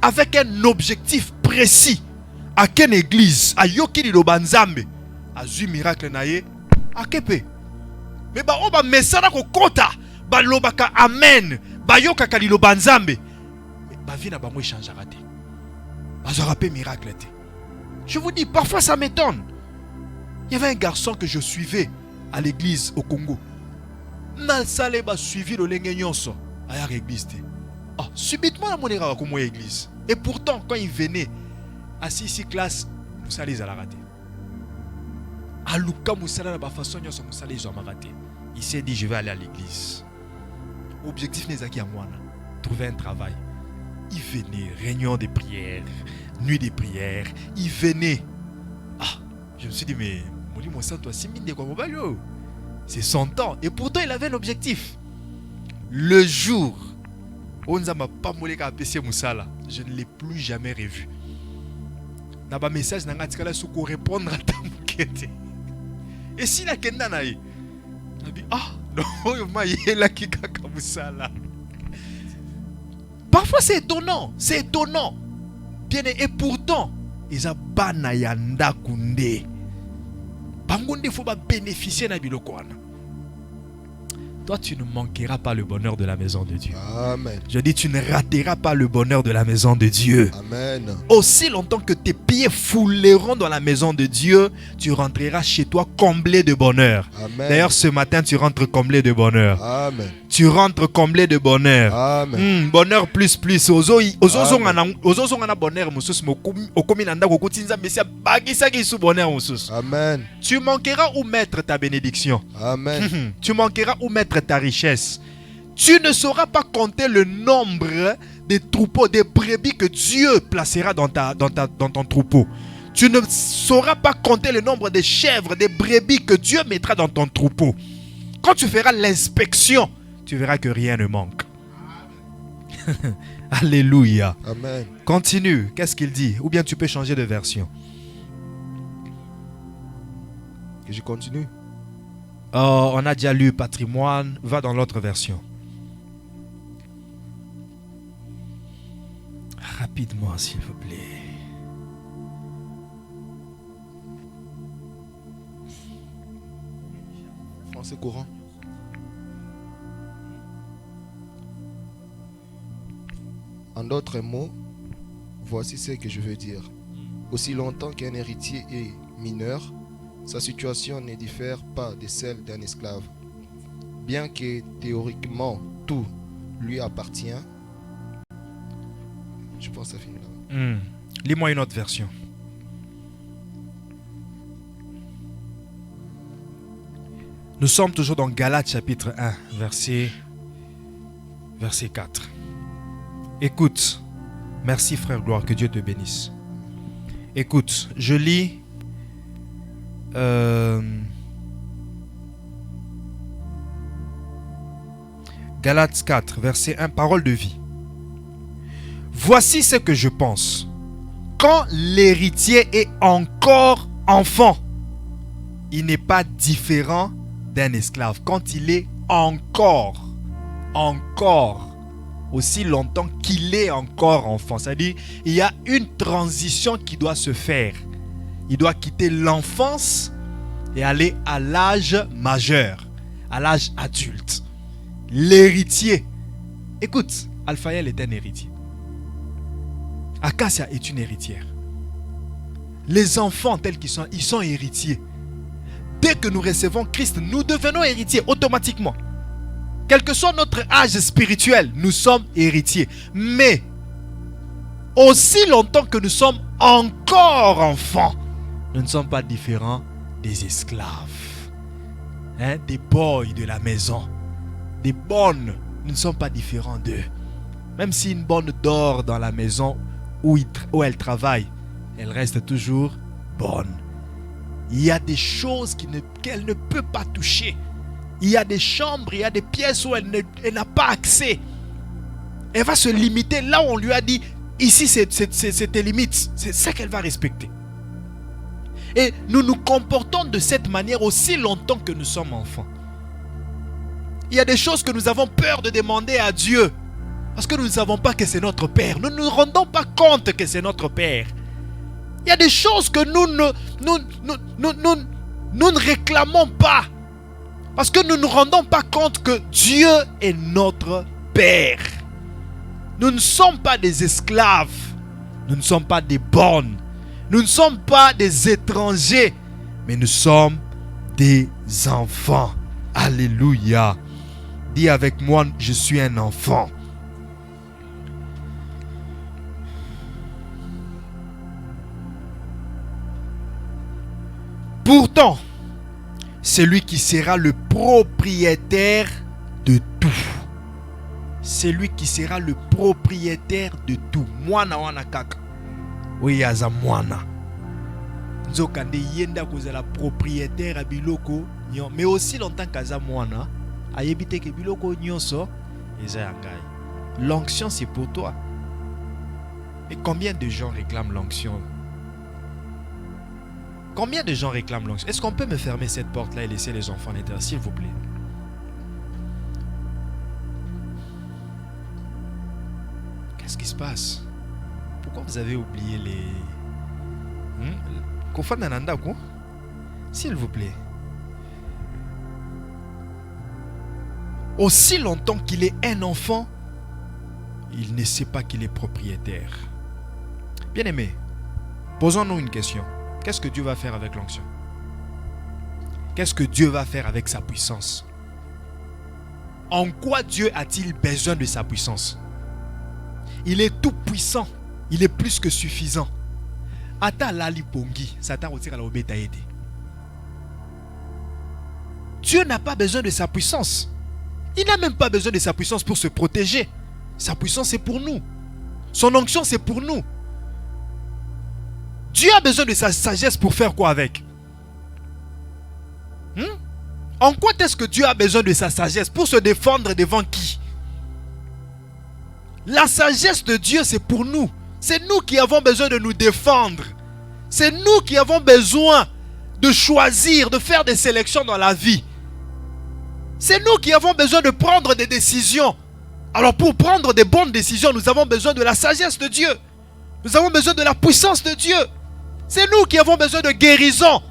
avec un objectif précis, à quelle église, à Yokili Lobanzambe, à Zu miracle naye, à Kepe. Mais bah on va mesana ko kota. Balobaka amen. Bayoka kalilo banzambe. Ma vie n'a pas moins changé. Bazarape miracle. Je vous dis, parfois ça m'étonne. Il y avait un garçon que je suivais à l'église au Congo. Nalsale ba suivi le lengenyonso à l'église. Ah, subitement la monnaie à comme église. Et pourtant quand il venait à 6 classes, vous savez à la rater. Aluka musala na ba façon nyonso musala ils ont raté. Il s'est dit je vais aller à l'église. Objectif n'est à moi, trouver un travail. Il venait, réunion de prières, nuit de prières. Il venait. Ah, je me suis dit, mais c'est son temps. Et pourtant, il avait un objectif. Le jour où on n'a pas je ne l'ai plus jamais revu. Dans un message, il répondre à ta mouquette. Et si la kenda na dit, ah, Parfois c'est étonnant. C'est étonnant. Bien, et pourtant, ils ont bana yanda kunde. Bangunde faut pas bénéficier na biloko wana. Toi, tu ne manqueras pas le bonheur de la maison de Dieu. Amen. Je dis, tu ne rateras pas le bonheur de la maison de Dieu. Amen. Aussi longtemps que tes pieds fouleront dans la maison de Dieu, tu rentreras chez toi comblé de bonheur. Amen. D'ailleurs, ce matin, tu rentres comblé de bonheur. Amen. Tu rentres comblé de bonheur. Amen. Bonheur plus. Bonheur mususu okomi na ndako kotinza mesia bagisa ki su bonheur mususu. Amen. Tu manqueras où mettre ta bénédiction. Amen. Tu manqueras où mettre ta richesse. Tu ne sauras pas compter le nombre des troupeaux, des brebis que Dieu placera dans ton troupeau. Tu ne sauras pas compter le nombre de chèvres, des brebis que Dieu mettra dans ton troupeau. Quand tu feras l'inspection, tu verras que rien ne manque. Alléluia. Amen. Continue. Qu'est-ce qu'il dit? Ou bien tu peux changer de version. Et je continue. Oh, on a déjà lu patrimoine. Va dans l'autre version. Rapidement, s'il vous plaît. Français courant. En d'autres mots, voici ce que je veux dire. Aussi longtemps qu'un héritier est mineur, sa situation ne diffère pas de celle d'un esclave. Bien que théoriquement tout lui appartient. Je pense que ça finit là. Lis-moi une autre version. Nous sommes toujours dans Galates chapitre 1, verset 4. Écoute, merci frère Gloire, que Dieu te bénisse. Écoute, je lis Galates 4, verset 1, parole de vie. Voici ce que je pense. Quand l'héritier est encore enfant, il n'est pas différent d'un esclave. Quand il est encore, aussi longtemps qu'il est encore enfant. C'est-à-dire, il y a une transition qui doit se faire. Il doit quitter l'enfance et aller à l'âge majeur, à l'âge adulte. L'héritier. Écoute, Alphaël est un héritier. Acacia est une héritière. Les enfants tels qu'ils sont, ils sont héritiers. Dès que nous recevons Christ, nous devenons héritiers automatiquement. Quel que soit notre âge spirituel, nous sommes héritiers. Mais, aussi longtemps que nous sommes encore enfants, nous ne sommes pas différents des esclaves. Des boys de la maison. Des bonnes, nous ne sommes pas différents d'eux. Même si une bonne dort dans la maison où elle travaille, elle reste toujours bonne. Il y a des choses qu'elle ne peut pas toucher. Il y a des chambres, il y a des pièces où elle n'a pas accès. Elle va se limiter là où on lui a dit, ici c'est tes limites. C'est ça qu'elle va respecter. Et nous nous comportons de cette manière aussi longtemps que nous sommes enfants. Il y a des choses que nous avons peur de demander à Dieu. Parce que nous ne savons pas que c'est notre Père. Nous ne nous rendons pas compte que c'est notre Père. Il y a des choses que nous ne réclamons pas. Parce que nous ne nous rendons pas compte que Dieu est notre Père. Nous ne sommes pas des esclaves. Nous ne sommes pas des bonnes. Nous ne sommes pas des étrangers. Mais nous sommes des enfants. Alléluia. Dis avec moi, je suis un enfant. Pourtant, celui qui sera le propriétaire de tout. Celui qui sera le propriétaire de tout. Mwana wana kaka. Oui, aza mwana. Nzokande yenda kozala propriétaire à biloko. Mais aussi longtemps qu'aza mwana, ayebite ke biloko nyonso eza yangai. L'onction c'est pour toi. Et combien de gens réclament l'onction? Combien de gens réclament l'onction? Est-ce qu'on peut me fermer cette porte-là et laisser les enfants à l'intérieur, s'il vous plaît? se passe? Pourquoi vous avez oublié les... Kofa Nananda, quoi? S'il vous plaît. Aussi longtemps qu'il est un enfant, il ne sait pas qu'il est propriétaire. Bien-aimé, posons-nous une question. Qu'est-ce que Dieu va faire avec l'onction? Qu'est-ce que Dieu va faire avec sa puissance? En quoi Dieu a-t-il besoin de sa puissance? Il est tout puissant. Il est plus que suffisant. Ata lali pongi, Satan retire la obéta aidé. Dieu n'a pas besoin de sa puissance. Il n'a même pas besoin de sa puissance pour se protéger. Sa puissance c'est pour nous. Son onction c'est pour nous. Dieu a besoin de sa sagesse pour faire quoi avec? En quoi est-ce que Dieu a besoin de sa sagesse? Pour se défendre devant qui? La sagesse de Dieu c'est pour nous. C'est nous qui avons besoin de nous défendre. C'est nous qui avons besoin de choisir, de faire des sélections dans la vie. C'est nous qui avons besoin de prendre des décisions. Alors pour prendre des bonnes décisions, nous avons besoin de la sagesse de Dieu. Nous avons besoin de la puissance de Dieu. C'est nous qui avons besoin de guérison.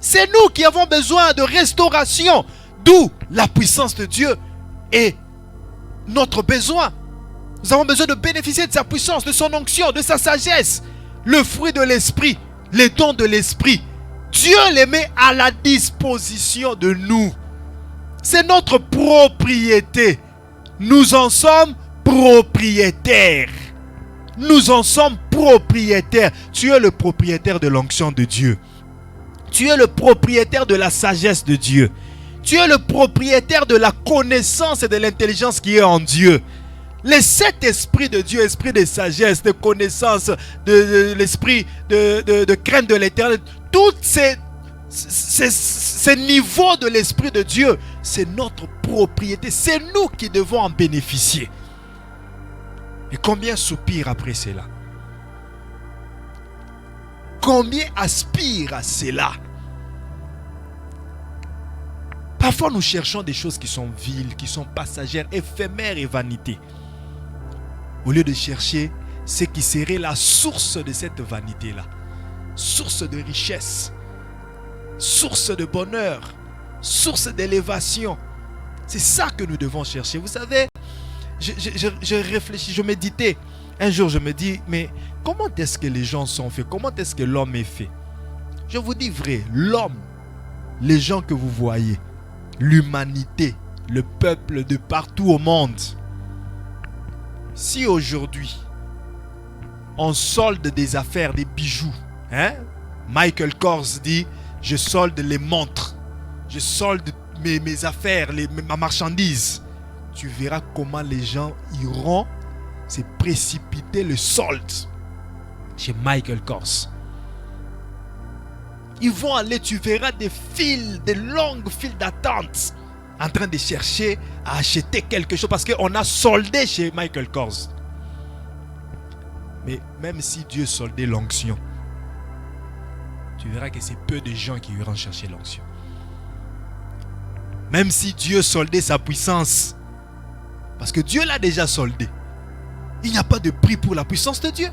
C'est nous qui avons besoin de restauration. D'où la puissance de Dieu et notre besoin. Nous avons besoin de bénéficier de sa puissance, de son onction, de sa sagesse. Le fruit de l'esprit, les dons de l'esprit. Dieu les met à la disposition de nous. C'est notre propriété. Nous en sommes propriétaires. Nous en sommes propriétaires. Tu es le propriétaire de l'onction de Dieu. Tu es le propriétaire de la sagesse de Dieu. Tu es le propriétaire de la connaissance et de l'intelligence qui est en Dieu. Les 7 esprits de Dieu, esprit de sagesse, de connaissance, de l'esprit de crainte de l'éternel, tous ces niveaux de l'esprit de Dieu, c'est notre propriété. C'est nous qui devons en bénéficier. Et combien soupirent après cela? Combien aspirent à cela? Parfois nous cherchons des choses qui sont viles, qui sont passagères, éphémères et vanité. Au lieu de chercher ce qui serait la source de cette vanité-là. Source de richesse. Source de bonheur. Source d'élévation. C'est ça que nous devons chercher. Vous savez, je réfléchis, je méditais. Un jour, je me dis, mais comment est-ce que les gens sont faits? Comment est-ce que l'homme est fait? Je vous dis vrai, l'homme, les gens que vous voyez, l'humanité, le peuple de partout au monde. Si aujourd'hui, on solde des affaires, des bijoux, Michael Kors dit, je solde les montres, je solde mes affaires, ma marchandise. Tu verras comment les gens iront se précipiter le solde chez Michael Kors. Ils vont aller, tu verras des files, des longues files d'attente en train de chercher à acheter quelque chose parce qu'on a soldé chez Michael Kors. Mais même si Dieu soldait l'onction, tu verras que c'est peu de gens qui iront chercher l'onction. Même si Dieu soldait sa puissance, parce que Dieu l'a déjà soldé, il n'y a pas de prix pour la puissance de Dieu.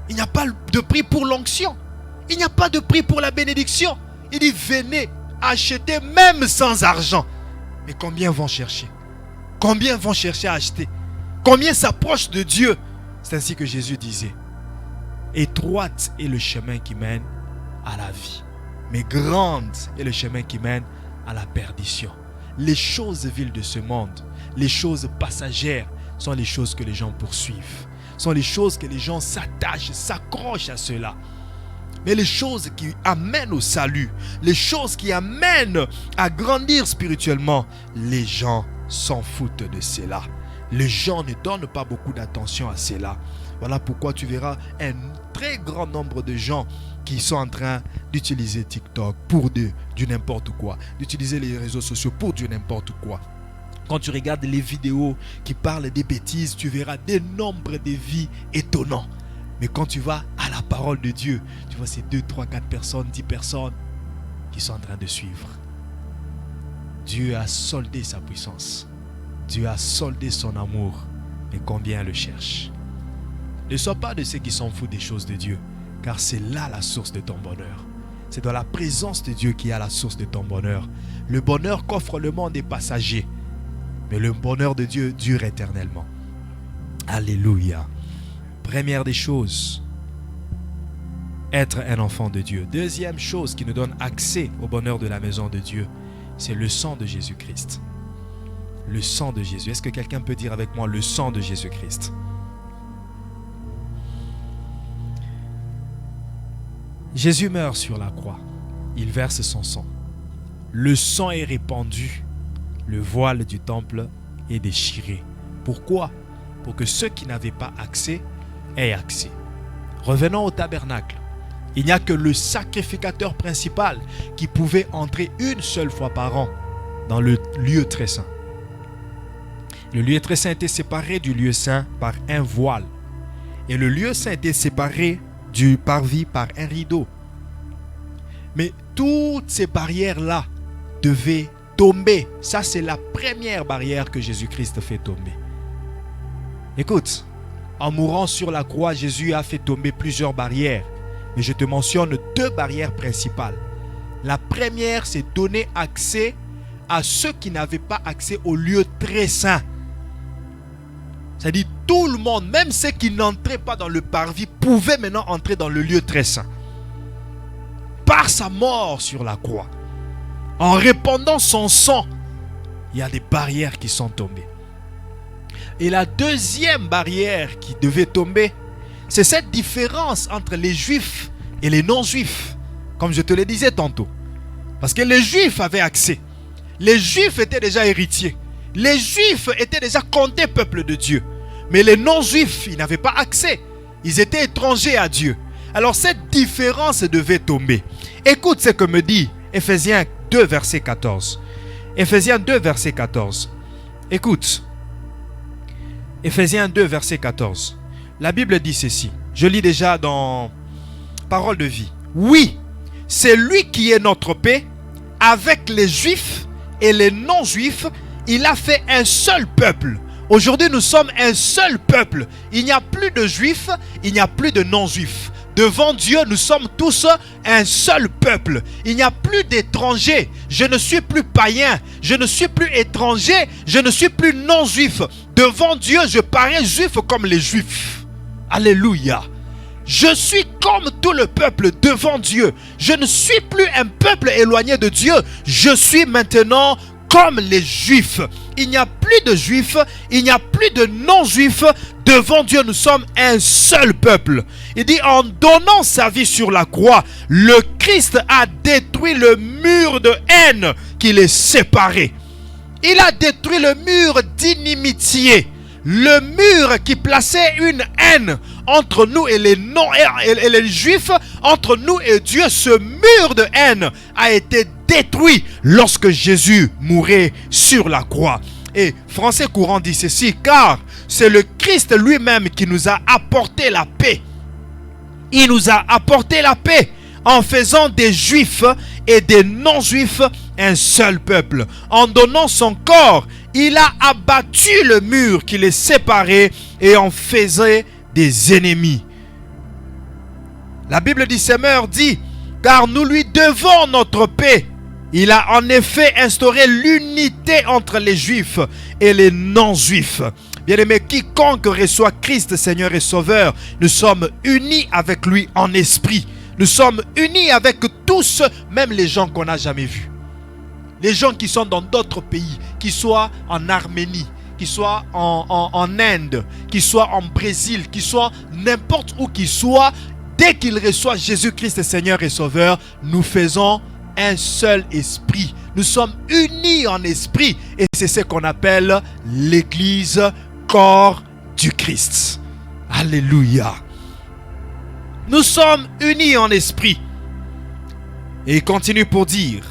Il n'y a pas de prix pour l'onction. Il n'y a pas de prix pour la bénédiction. Il dit venez acheter même sans argent. Mais combien vont chercher? Combien vont chercher à acheter? Combien s'approchent de Dieu? C'est ainsi que Jésus disait, étroite est le chemin qui mène à la vie, mais grande est le chemin qui mène à la perdition. Les choses viles de ce monde, les choses passagères sont les choses que les gens poursuivent, sont les choses que les gens s'attachent, s'accrochent à cela. Mais les choses qui amènent au salut, les choses qui amènent à grandir spirituellement, les gens s'en foutent de cela. Les gens ne donnent pas beaucoup d'attention à cela. Voilà pourquoi tu verras un très grand nombre de gens qui sont en train d'utiliser TikTok pour du n'importe quoi, d'utiliser les réseaux sociaux pour du n'importe quoi. Quand tu regardes les vidéos qui parlent des bêtises, tu verras des nombres de vies étonnants. Mais quand tu vas à la parole de Dieu, tu vois ces 2, 3, 4 personnes, 10 personnes qui sont en train de suivre. Dieu a soldé sa puissance. Dieu a soldé son amour. Mais combien le cherche? Ne sois pas de ceux qui s'en foutent des choses de Dieu, car c'est là la source de ton bonheur. C'est dans la présence de Dieu qu'il y a la source de ton bonheur. Le bonheur qu'offre le monde est passager, mais le bonheur de Dieu dure éternellement. Alléluia. Première des choses, être un enfant de Dieu. Deuxième chose qui nous donne accès au bonheur de la maison de Dieu, c'est le sang de Jésus-Christ. Le sang de Jésus. Est-ce que quelqu'un peut dire avec moi le sang de Jésus-Christ? Jésus meurt sur la croix. Il verse son sang. Le sang est répandu. Le voile du temple est déchiré. Pourquoi? Pour que ceux qui n'avaient pas accès aient accès. Revenons au tabernacle. Il n'y a que le sacrificateur principal qui pouvait entrer une seule fois par an dans le lieu très saint. Le lieu très saint était séparé du lieu saint par un voile. Et le lieu saint était séparé du parvis par un rideau. Mais toutes ces barrières-là devaient tomber. Ça, c'est la première barrière que Jésus-Christ fait tomber. Écoute, en mourant sur la croix, Jésus a fait tomber plusieurs barrières. Mais je te mentionne deux barrières principales. La première, c'est donner accès à ceux qui n'avaient pas accès au lieu très saint. C'est-à-dire tout le monde, même ceux qui n'entraient pas dans le parvis, pouvaient maintenant entrer dans le lieu très saint. Par sa mort sur la croix, en répandant son sang, il y a des barrières qui sont tombées. Et la deuxième barrière qui devait tomber, c'est cette différence entre les juifs et les non-juifs, comme je te le disais tantôt. Parce que les juifs avaient accès. Les juifs étaient déjà héritiers. Les juifs étaient déjà comptés peuple de Dieu. Mais les non-juifs, ils n'avaient pas accès. Ils étaient étrangers à Dieu. Alors cette différence devait tomber. Écoute ce que me dit Ephésiens 2, verset 14. Ephésiens 2, verset 14. Écoute. Ephésiens 2, verset 14. La Bible dit ceci. Je lis déjà dans Parole de vie. Oui, c'est lui qui est notre paix. Avec les juifs et les non-juifs, il a fait un seul peuple. Aujourd'hui, nous sommes un seul peuple. Il n'y a plus de juifs, il n'y a plus de non-juifs. Devant Dieu, nous sommes tous un seul peuple. Il n'y a plus d'étrangers. Je ne suis plus païen. Je ne suis plus étranger. Je ne suis plus non-juif. Devant Dieu, je parais juif comme les juifs. Alléluia. Je suis comme tout le peuple devant Dieu. Je ne suis plus un peuple éloigné de Dieu. Je suis maintenant comme les juifs. Il n'y a plus de juifs, il n'y a plus de non-juifs. Devant Dieu, nous sommes un seul peuple. Il dit, en donnant sa vie sur la croix, le Christ a détruit le mur de haine qui les séparait. Il a détruit le mur d'inimitié. Le mur qui plaçait une haine entre nous et les et les juifs, entre nous et Dieu, ce mur de haine a été détruit lorsque Jésus mourait sur la croix. Et Français courant dit ceci, car c'est le Christ lui-même qui nous a apporté la paix. Il nous a apporté la paix en faisant des juifs et des non-juifs un seul peuple. En donnant son corps, il a abattu le mur qui les séparait et en faisait des ennemis. La Bible du Seigneur dit, car nous lui devons notre paix. Il a en effet instauré l'unité entre les juifs et les non-juifs. Bien-aimés, quiconque reçoit Christ Seigneur et Sauveur, nous sommes unis avec lui en esprit. Nous sommes unis avec tous, même les gens qu'on n'a jamais vus. Les gens qui sont dans d'autres pays, qui soient en Arménie, qui soient en Inde, qui soient en Brésil, qui soient n'importe où qu'ils soient, dès qu'ils reçoivent Jésus-Christ Seigneur et Sauveur, nous faisons un seul esprit. Nous sommes unis en esprit et c'est ce qu'on appelle l'Église, corps du Christ. Alléluia. Nous sommes unis en esprit. Et il continue pour dire,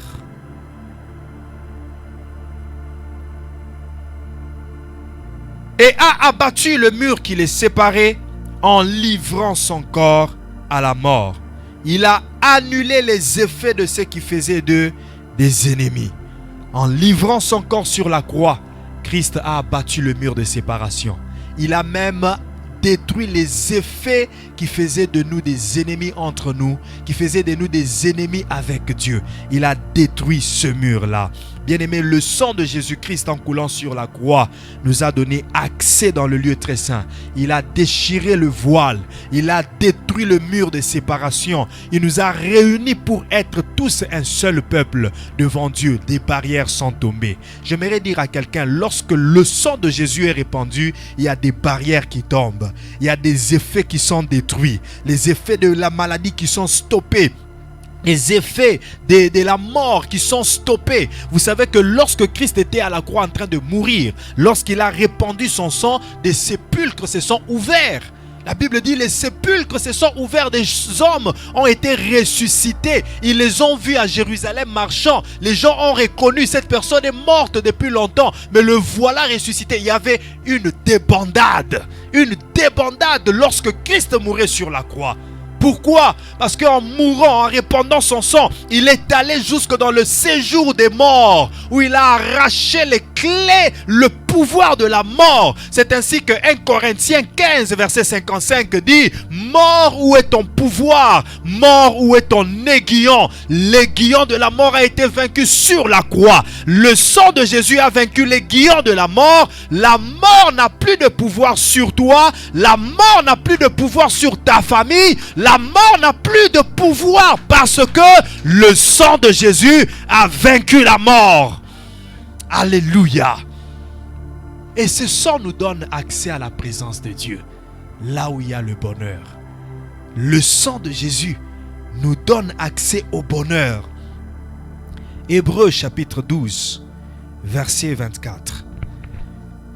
et a abattu le mur qui les séparait en livrant son corps à la mort. Il a annulé les effets de ceux qui faisaient d'eux des ennemis. En livrant son corps sur la croix, Christ a abattu le mur de séparation. Il a même détruit les effets qui faisaient de nous des ennemis entre nous, qui faisaient de nous des ennemis avec Dieu. Il a détruit ce mur-là. Bien-aimé, le sang de Jésus-Christ en coulant sur la croix nous a donné accès dans le lieu très saint. Il a déchiré le voile. Il a détruit le mur de séparation. Il nous a réunis pour être tous un seul peuple devant Dieu. Des barrières sont tombées. J'aimerais dire à quelqu'un, lorsque le sang de Jésus est répandu, il y a des barrières qui tombent. Il y a des effets qui sont détruits. Les effets de la maladie qui sont stoppés. Les effets de la mort qui sont stoppés. Vous savez que lorsque Christ était à la croix en train de mourir, lorsqu'il a répandu son sang, des sépulcres se sont ouverts. La Bible dit les sépulcres se sont ouverts, des hommes ont été ressuscités. Ils les ont vus à Jérusalem marchant. Les gens ont reconnu cette personne est morte depuis longtemps, mais le voilà ressuscité. Il y avait une débandade lorsque Christ mourait sur la croix. Pourquoi? Parce qu'en mourant, en répandant son sang, il est allé jusque dans le séjour des morts, où il a arraché les clés, le pouvoir de la mort. C'est ainsi que 1 Corinthiens 15, verset 55 dit: mort, où est ton pouvoir? Mort, où est ton aiguillon? L'aiguillon de la mort a été vaincu sur la croix. Le sang de Jésus a vaincu l'aiguillon de la mort. La mort n'a plus de pouvoir sur toi. La mort n'a plus de pouvoir sur ta famille. La mort n'a plus de pouvoir parce que le sang de Jésus a vaincu la mort. Alléluia. Et ce sang nous donne accès à la présence de Dieu, là où il y a le bonheur. Le sang de Jésus nous donne accès au bonheur. Hébreux chapitre 12, verset 24.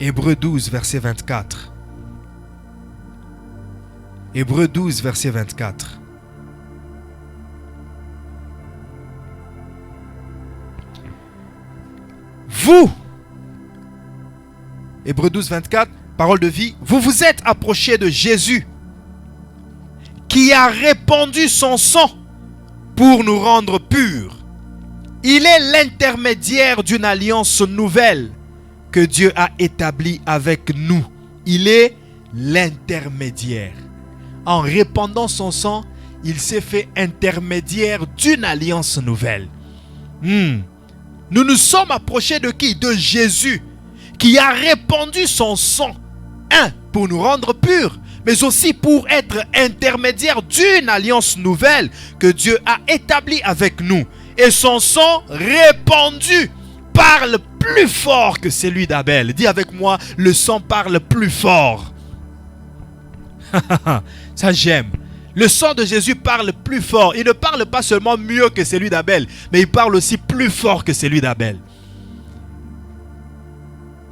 Hébreux 12, verset 24. Hébreux 12, verset 24. Vous, Hébreux 12, 24, parole de vie, vous vous êtes approchés de Jésus, qui a répandu son sang pour nous rendre purs. Il est l'intermédiaire d'une alliance nouvelle que Dieu a établie avec nous. Il est l'intermédiaire. En répandant son sang, il s'est fait intermédiaire d'une alliance nouvelle. Nous nous sommes approchés de qui? De Jésus, qui a répandu son sang. Pour nous rendre purs, mais aussi pour être intermédiaire d'une alliance nouvelle que Dieu a établie avec nous. Et son sang répandu parle plus fort que celui d'Abel. Dis avec moi, le sang parle plus fort. Ça j'aime. Le sang de Jésus parle plus fort. Il ne parle pas seulement mieux que celui d'Abel, mais il parle aussi plus fort que celui d'Abel.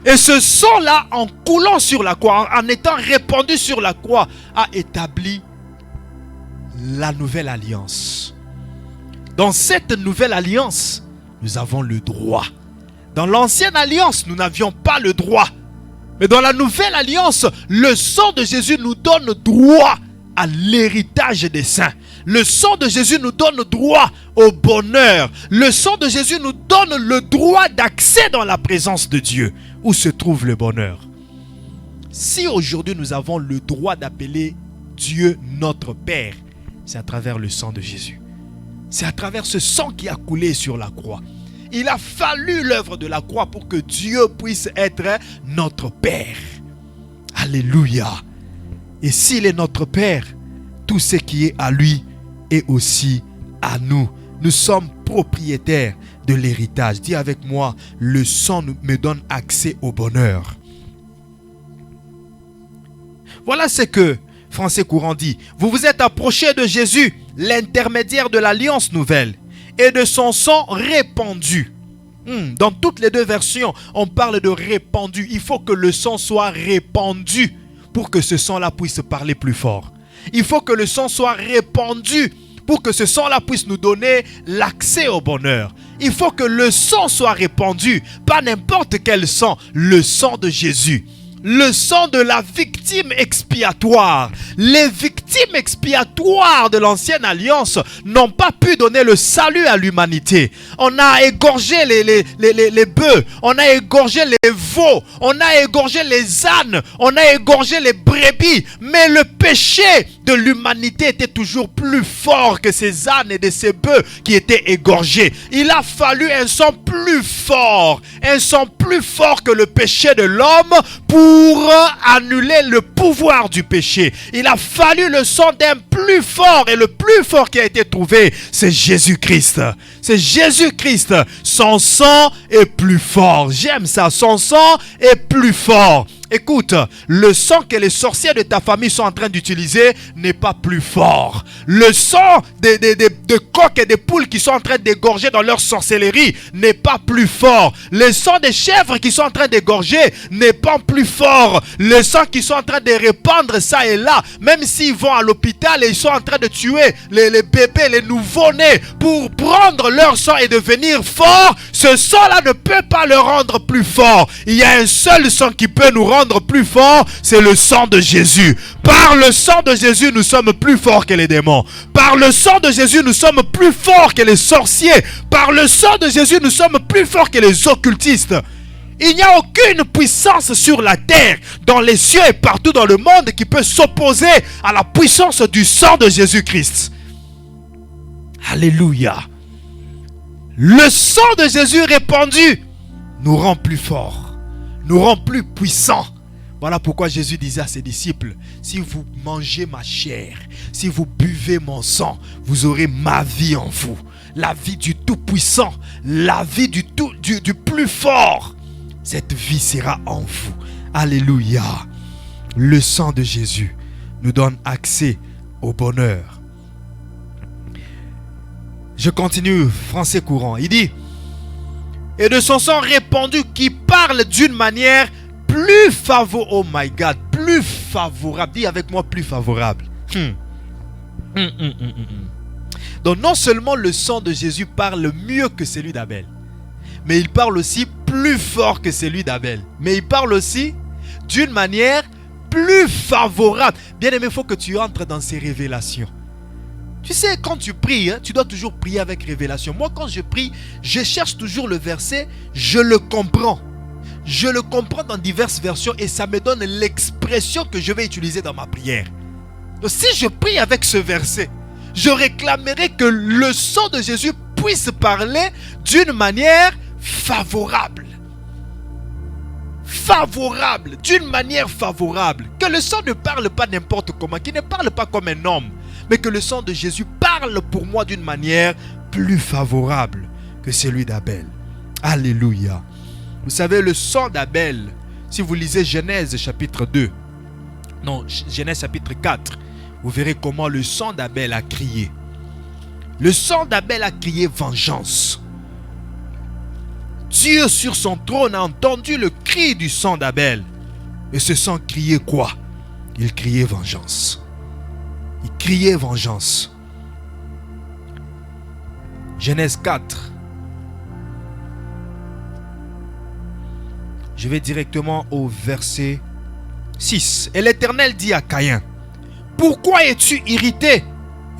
Et ce sang-là, en coulant sur la croix, en étant répandu sur la croix, a établi la nouvelle alliance. Dans cette nouvelle alliance, nous avons le droit. Dans l'ancienne alliance, nous n'avions pas le droit. Mais dans la nouvelle alliance, le sang de Jésus nous donne droit à l'héritage des saints. Le sang de Jésus nous donne droit au bonheur. Le sang de Jésus nous donne le droit d'accès dans la présence de Dieu. Où se trouve le bonheur? Si aujourd'hui nous avons le droit d'appeler Dieu notre Père, c'est à travers le sang de Jésus. C'est à travers ce sang qui a coulé sur la croix. Il a fallu l'œuvre de la croix pour que Dieu puisse être notre Père. Alléluia. Et s'il est notre Père, tout ce qui est à lui est aussi à nous. Nous sommes propriétaires de l'héritage. Dis avec moi, le sang me donne accès au bonheur. Voilà ce que Français courant dit. Vous vous êtes approchés de Jésus, l'intermédiaire de l'alliance nouvelle, et de son sang répandu. Dans toutes les deux versions, on parle de répandu. Il faut que le sang soit répandu pour que ce sang-là puisse parler plus fort. Il faut que le sang soit répandu pour que ce sang-là puisse nous donner l'accès au bonheur. Il faut que le sang soit répandu, pas n'importe quel sang, le sang de Jésus. Le sang de la victime expiatoire. Les victimes victimes expiatoires de l'ancienne alliance n'ont pas pu donner le salut à l'humanité. On a égorgé les bœufs, on a égorgé les veaux, on a égorgé les ânes, on a égorgé les brebis, mais le péché de l'humanité était toujours plus fort que ces ânes et de ces bœufs qui étaient égorgés. Il a fallu un sang plus fort que le péché de l'homme pour annuler le pouvoir du péché. Il a fallu le sang d'un plus fort, et le plus fort qui a été trouvé, c'est Jésus-Christ. C'est Jésus-Christ. Son sang est plus fort. J'aime ça. Son sang est plus fort. Écoute, le sang que les sorciers de ta famille sont en train d'utiliser n'est pas plus fort. Le sang de coqs et de poules qui sont en train d'égorger dans leur sorcellerie n'est pas plus fort. Le sang des chèvres qui sont en train d'égorger n'est pas plus fort. Le sang qu'ils sont en train de répandre ça et là, même s'ils vont à l'hôpital et ils sont en train de tuer les bébés, les nouveau-nés pour prendre leur sang et devenir fort, ce sang-là ne peut pas le rendre plus fort. Il y a un seul sang qui peut nous rendre plus fort, c'est le sang de Jésus. Par le sang de Jésus, nous sommes plus forts que les démons. Par le sang de Jésus, nous sommes plus forts que les sorciers. Par le sang de Jésus, nous sommes plus forts que les occultistes. Il n'y a aucune puissance sur la terre, dans les cieux et partout dans le monde qui peut s'opposer à la puissance du sang de Jésus-Christ. Alléluia. Le sang de Jésus répandu nous rend plus forts, nous rend plus puissants. Voilà pourquoi Jésus disait à ses disciples, si vous mangez ma chair, si vous buvez mon sang, vous aurez ma vie en vous. La vie du Tout-Puissant, la vie du plus fort. Cette vie sera en vous. Alléluia. Le sang de Jésus nous donne accès au bonheur. Je continue, français courant. Il dit, et de son sang répandu qui parle d'une manière plus favorable. Oh my God, plus favorable. Dis avec moi, plus favorable. Donc non seulement le sang de Jésus parle mieux que celui d'Abel, mais il parle aussi plus fort que celui d'Abel. Mais il parle aussi d'une manière plus favorable. Bien aimé, il faut que tu entres dans ces révélations. Tu sais, quand tu pries, tu dois toujours prier avec révélation. Moi, quand je prie, je cherche toujours le verset, je le comprends. Je le comprends dans diverses versions et ça me donne l'expression que je vais utiliser dans ma prière. Donc, si je prie avec ce verset, je réclamerai que le sang de Jésus puisse parler d'une manière favorable. Favorable, d'une manière favorable. Que le sang ne parle pas n'importe comment, qu'il ne parle pas comme un homme, mais que le sang de Jésus parle pour moi d'une manière plus favorable que celui d'Abel. Alléluia. Vous savez, le sang d'Abel, si vous lisez Genèse chapitre 2, non, Genèse chapitre 4, vous verrez comment le sang d'Abel a crié. Le sang d'Abel a crié vengeance. Dieu sur son trône a entendu le cri du sang d'Abel. Et ce sang criait quoi? Il criait vengeance. Il criait vengeance. Genèse 4. Je vais directement au verset 6. Et l'Éternel dit à Caïn, pourquoi es-tu irrité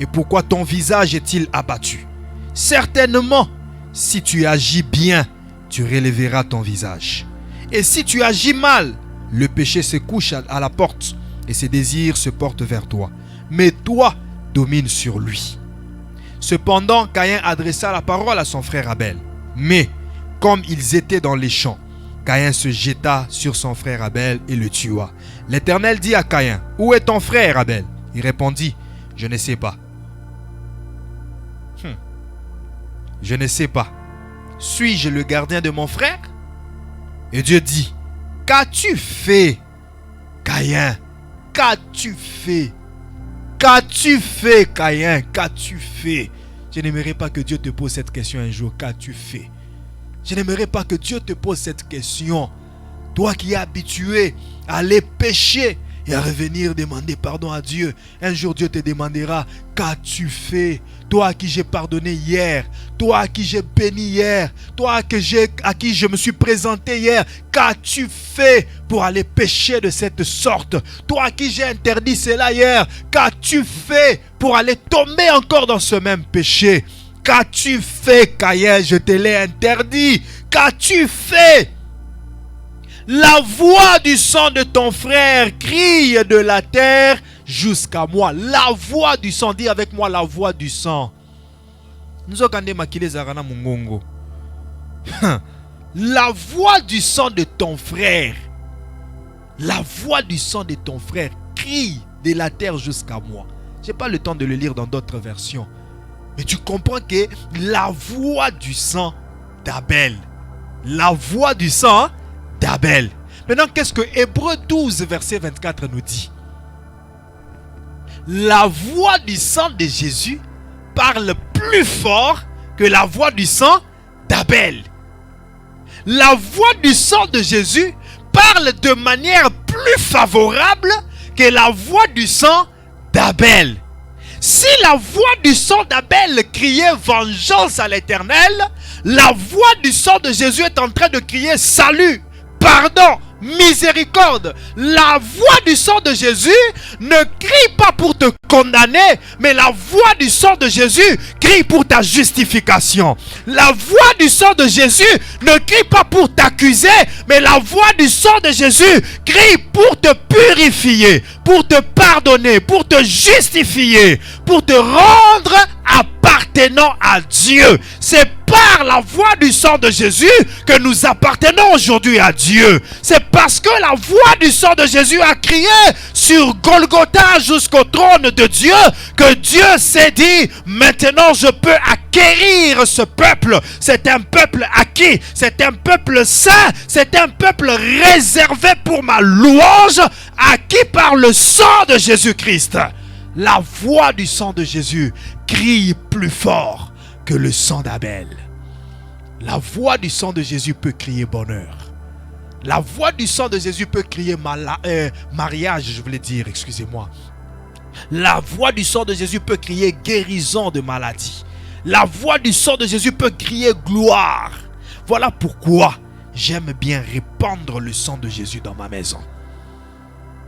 et pourquoi ton visage est-il abattu? Certainement, si tu agis bien, tu relèveras ton visage. Et si tu agis mal, le péché se couche à la porte et ses désirs se portent vers toi. Mais toi, domine sur lui. Cependant, Caïn adressa la parole à son frère Abel. Mais, comme ils étaient dans les champs, Caïn se jeta sur son frère Abel et le tua. L'Éternel dit à Caïn, où est ton frère Abel? Il répondit, je ne sais pas. Je ne sais pas. Suis-je le gardien de mon frère? Et Dieu dit, qu'as-tu fait, Caïn? Qu'as-tu fait? Qu'as-tu fait, Caïn? Qu'as-tu fait? Je n'aimerais pas que Dieu te pose cette question un jour. Qu'as-tu fait? Je n'aimerais pas que Dieu te pose cette question. Toi qui es habitué à aller pécher et à revenir demander pardon à Dieu. Un jour Dieu te demandera, qu'as-tu fait? Toi à qui j'ai pardonné hier, toi à qui j'ai béni hier, toi à qui je me suis présenté hier, qu'as-tu fait pour aller pécher de cette sorte? Toi à qui j'ai interdit cela hier, qu'as-tu fait pour aller tomber encore dans ce même péché? Qu'as-tu fait qu'hier je te l'ai interdit? Qu'as-tu fait? La voix du sang de ton frère crie de la terre jusqu'à moi. La voix du sang, dis avec moi la voix du sang. La voix du sang de ton frère. La voix du sang de ton frère crie de la terre jusqu'à moi. Je n'ai pas le temps de le lire dans d'autres versions. Mais tu comprends que la voix du sang d'Abel. La voix du sang d'Abel. Maintenant, qu'est-ce que Hébreux 12, verset 24 nous dit? La voix du sang de Jésus parle plus fort que la voix du sang d'Abel. La voix du sang de Jésus parle de manière plus favorable que la voix du sang d'Abel. Si la voix du sang d'Abel criait vengeance à l'Éternel, la voix du sang de Jésus est en train de crier salut, pardon, miséricorde. La voix du sang de Jésus ne crie pas pour te condamner, mais la voix du sang de Jésus crie pour ta justification. La voix du sang de Jésus ne crie pas pour t'accuser, mais la voix du sang de Jésus crie pour te purifier, pour te pardonner, pour te justifier, pour te rendre appartenant à Dieu. C'est par la voix du sang de Jésus que nous appartenons aujourd'hui à Dieu. C'est parce que la voix du sang de Jésus a crié sur Golgotha jusqu'au trône de Dieu que Dieu s'est dit, maintenant je peux acquérir ce peuple. C'est un peuple acquis, c'est un peuple saint, c'est un peuple réservé pour ma louange, acquis par le sang de Jésus-Christ. La voix du sang de Jésus crie plus fort que le sang d'Abel. La voix du sang de Jésus peut crier bonheur. La voix du sang de Jésus peut crier mariage, je voulais dire, excusez-moi. La voix du sang de Jésus peut crier guérison de maladie. La voix du sang de Jésus peut crier gloire. Voilà pourquoi j'aime bien répandre le sang de Jésus dans ma maison.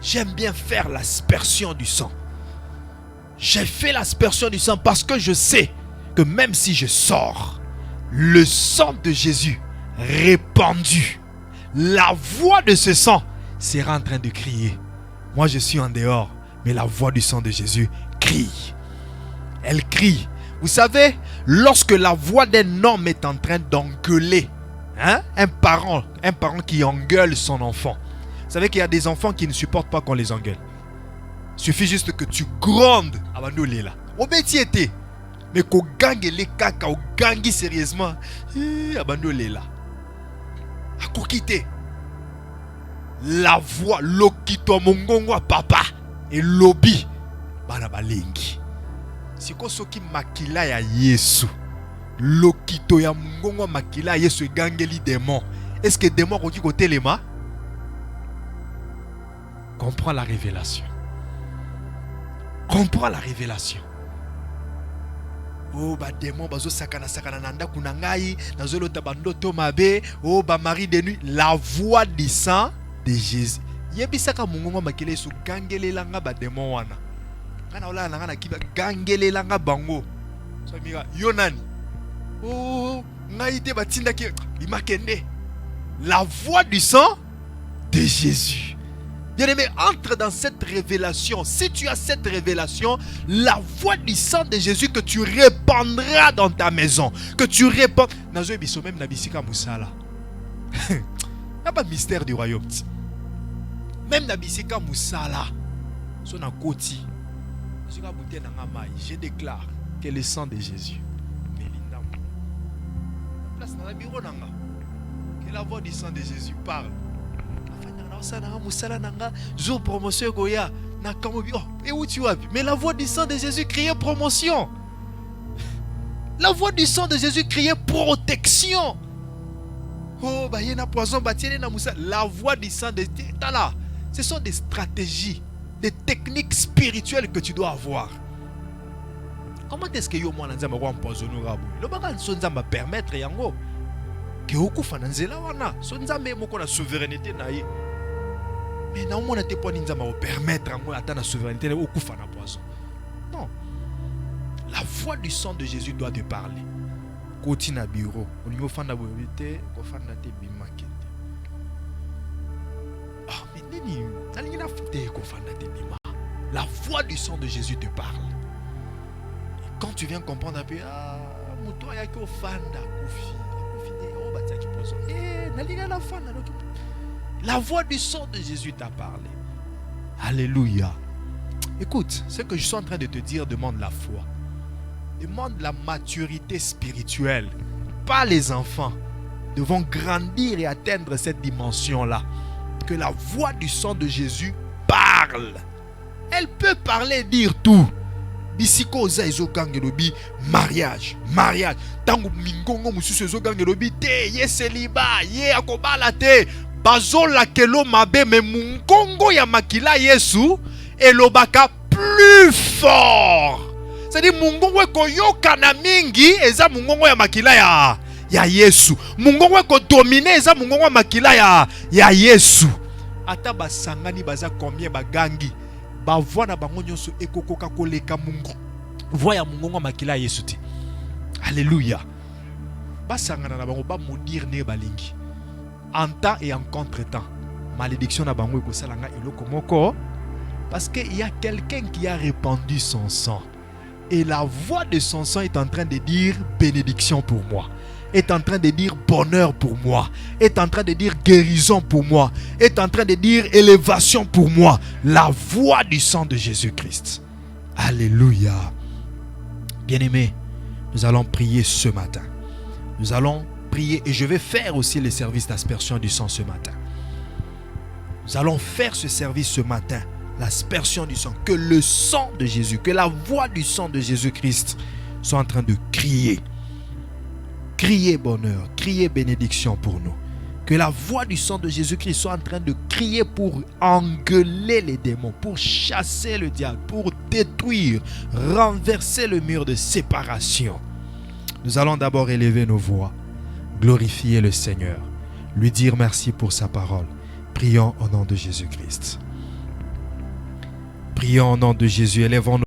J'aime bien faire l'aspersion du sang. J'ai fait l'aspersion du sang parce que je sais que même si je sors, le sang de Jésus répandu, la voix de ce sang sera en train de crier. Moi je suis en dehors, mais la voix du sang de Jésus crie. Elle crie. Vous savez, lorsque la voix d'un homme est en train d'engueuler, un parent qui engueule son enfant. Vous savez qu'il y a des enfants qui ne supportent pas qu'on les engueule. Il suffit juste que tu grondes avant de là. Au métier était. Mais qu'on gagne les caca, qu'on gagne sérieusement. Abandonne là. À quoi quitter? La voix, l'okito mongongo papa et lobby. Banabalengi. C'est quoi ce qui makila ya Yesu? L'okito ya mongongo makila ya Yesu gagne les démons. Est-ce que les démons ont dit côté les mains? Comprends la révélation. Comprends la révélation. Oh, ba démon, bazo sakana nanda kunangai, nazolo tabando tomabe, oh, ba mari de nuit. La voix du sang de Jésus. Yebisaka mungongo makile su gangele langa ba démon wana. Kana ola nanga na kiba gangele langa bango. So mira yonani. Oh, ngaite batinda ki imakende. La voix du sang de Jésus. Bien-aimé, entre dans cette révélation. Si tu as cette révélation, la voix du sang de Jésus que tu répandras dans ta maison, que tu répands. Nazo biso même na bisika musala. Il n'y a pas de mystère du royaume. Même na bisika musala. Son en koti. Je déclare que le sang de Jésus. Que la voix du sang de Jésus parle. Jour promotion Goya. Et où tu as vu? Mais la voix du sang de Jésus criait promotion. La voix du sang de Jésus criait protection. Oh, bah, y a un poison, bah, tiens, na moussa. La voix du sang de Jésus. Ce sont des stratégies des techniques spirituelles que tu dois avoir. Comment est-ce que yo mwana nzamba kwa empoisonner rabu? Le baka so nzamba permettre yango que okufa na nzela wana. So nzambe moko na souveraineté na ye. Mais na mona te poni nzamba o permettre yango ata na souveraineté na okufa na poison. Non. La voix du sang de Jésus doit te parler. Koti na bureau, olingo fanda boyite, ko fanda te bimake. Ah, mais nini, nalingi na fite ko fanda te bima. La voix du sang de Jésus te parle. Quand tu viens comprendre un peu, ah, muto ya ko fanda kufi, o batia ki poso. Nalinga la fanda donc. La voix du sang de Jésus t'a parlé. Alléluia. Écoute, ce que je suis en train de te dire demande la foi. Demande la maturité spirituelle. Pas les enfants devront grandir et atteindre cette dimension-là. Que la voix du sang de Jésus parle. Elle peut parler et dire tout. Bisiko za ezogangelobi mariage, mariage. Tango mingongo mususu ezogangelobi te, ye celibat, ye akobala te. Bazola kelo mabe me mungongo ya makila Yesu elobaka plus fort. C'est-à-dire mungongo eko yoka na mingi eza mungongo ya makila ya Yesu. Mungongo eko domine eza mungongo ya makila ya Yesu. Ata basangani baza combien bagangi bavoa na bango nyonso ekokoka koleka mungu voix ya mungongo ya makila ya Yesu te. Alléluia. Basangana na bango ba maudire ne balingi. En temps et en contre-temps. Malédiction na bango eko salanga eloko moko parce qu'il y a quelqu'un qui a répandu son sang. Et la voix de son sang est en train de dire bénédiction pour moi. Est en train de dire bonheur pour moi. Est en train de dire guérison pour moi. Est en train de dire élévation pour moi. La voix du sang de Jésus-Christ. Alléluia. Bien-aimés, nous allons prier ce matin. Nous allons prier et je vais faire aussi le service d'aspersion du sang ce matin. Nous allons faire ce service ce matin. L'aspersion du sang, que le sang de Jésus, que la voix du sang de Jésus-Christ soit en train de crier. Crier bonheur, crier bénédiction pour nous. Que la voix du sang de Jésus-Christ soit en train de crier pour engueuler les démons, pour chasser le diable, pour détruire, renverser le mur de séparation. Nous allons d'abord élever nos voix, glorifier le Seigneur, lui dire merci pour sa parole. Prions au nom de Jésus-Christ. Prions au nom de Jésus, élevons nos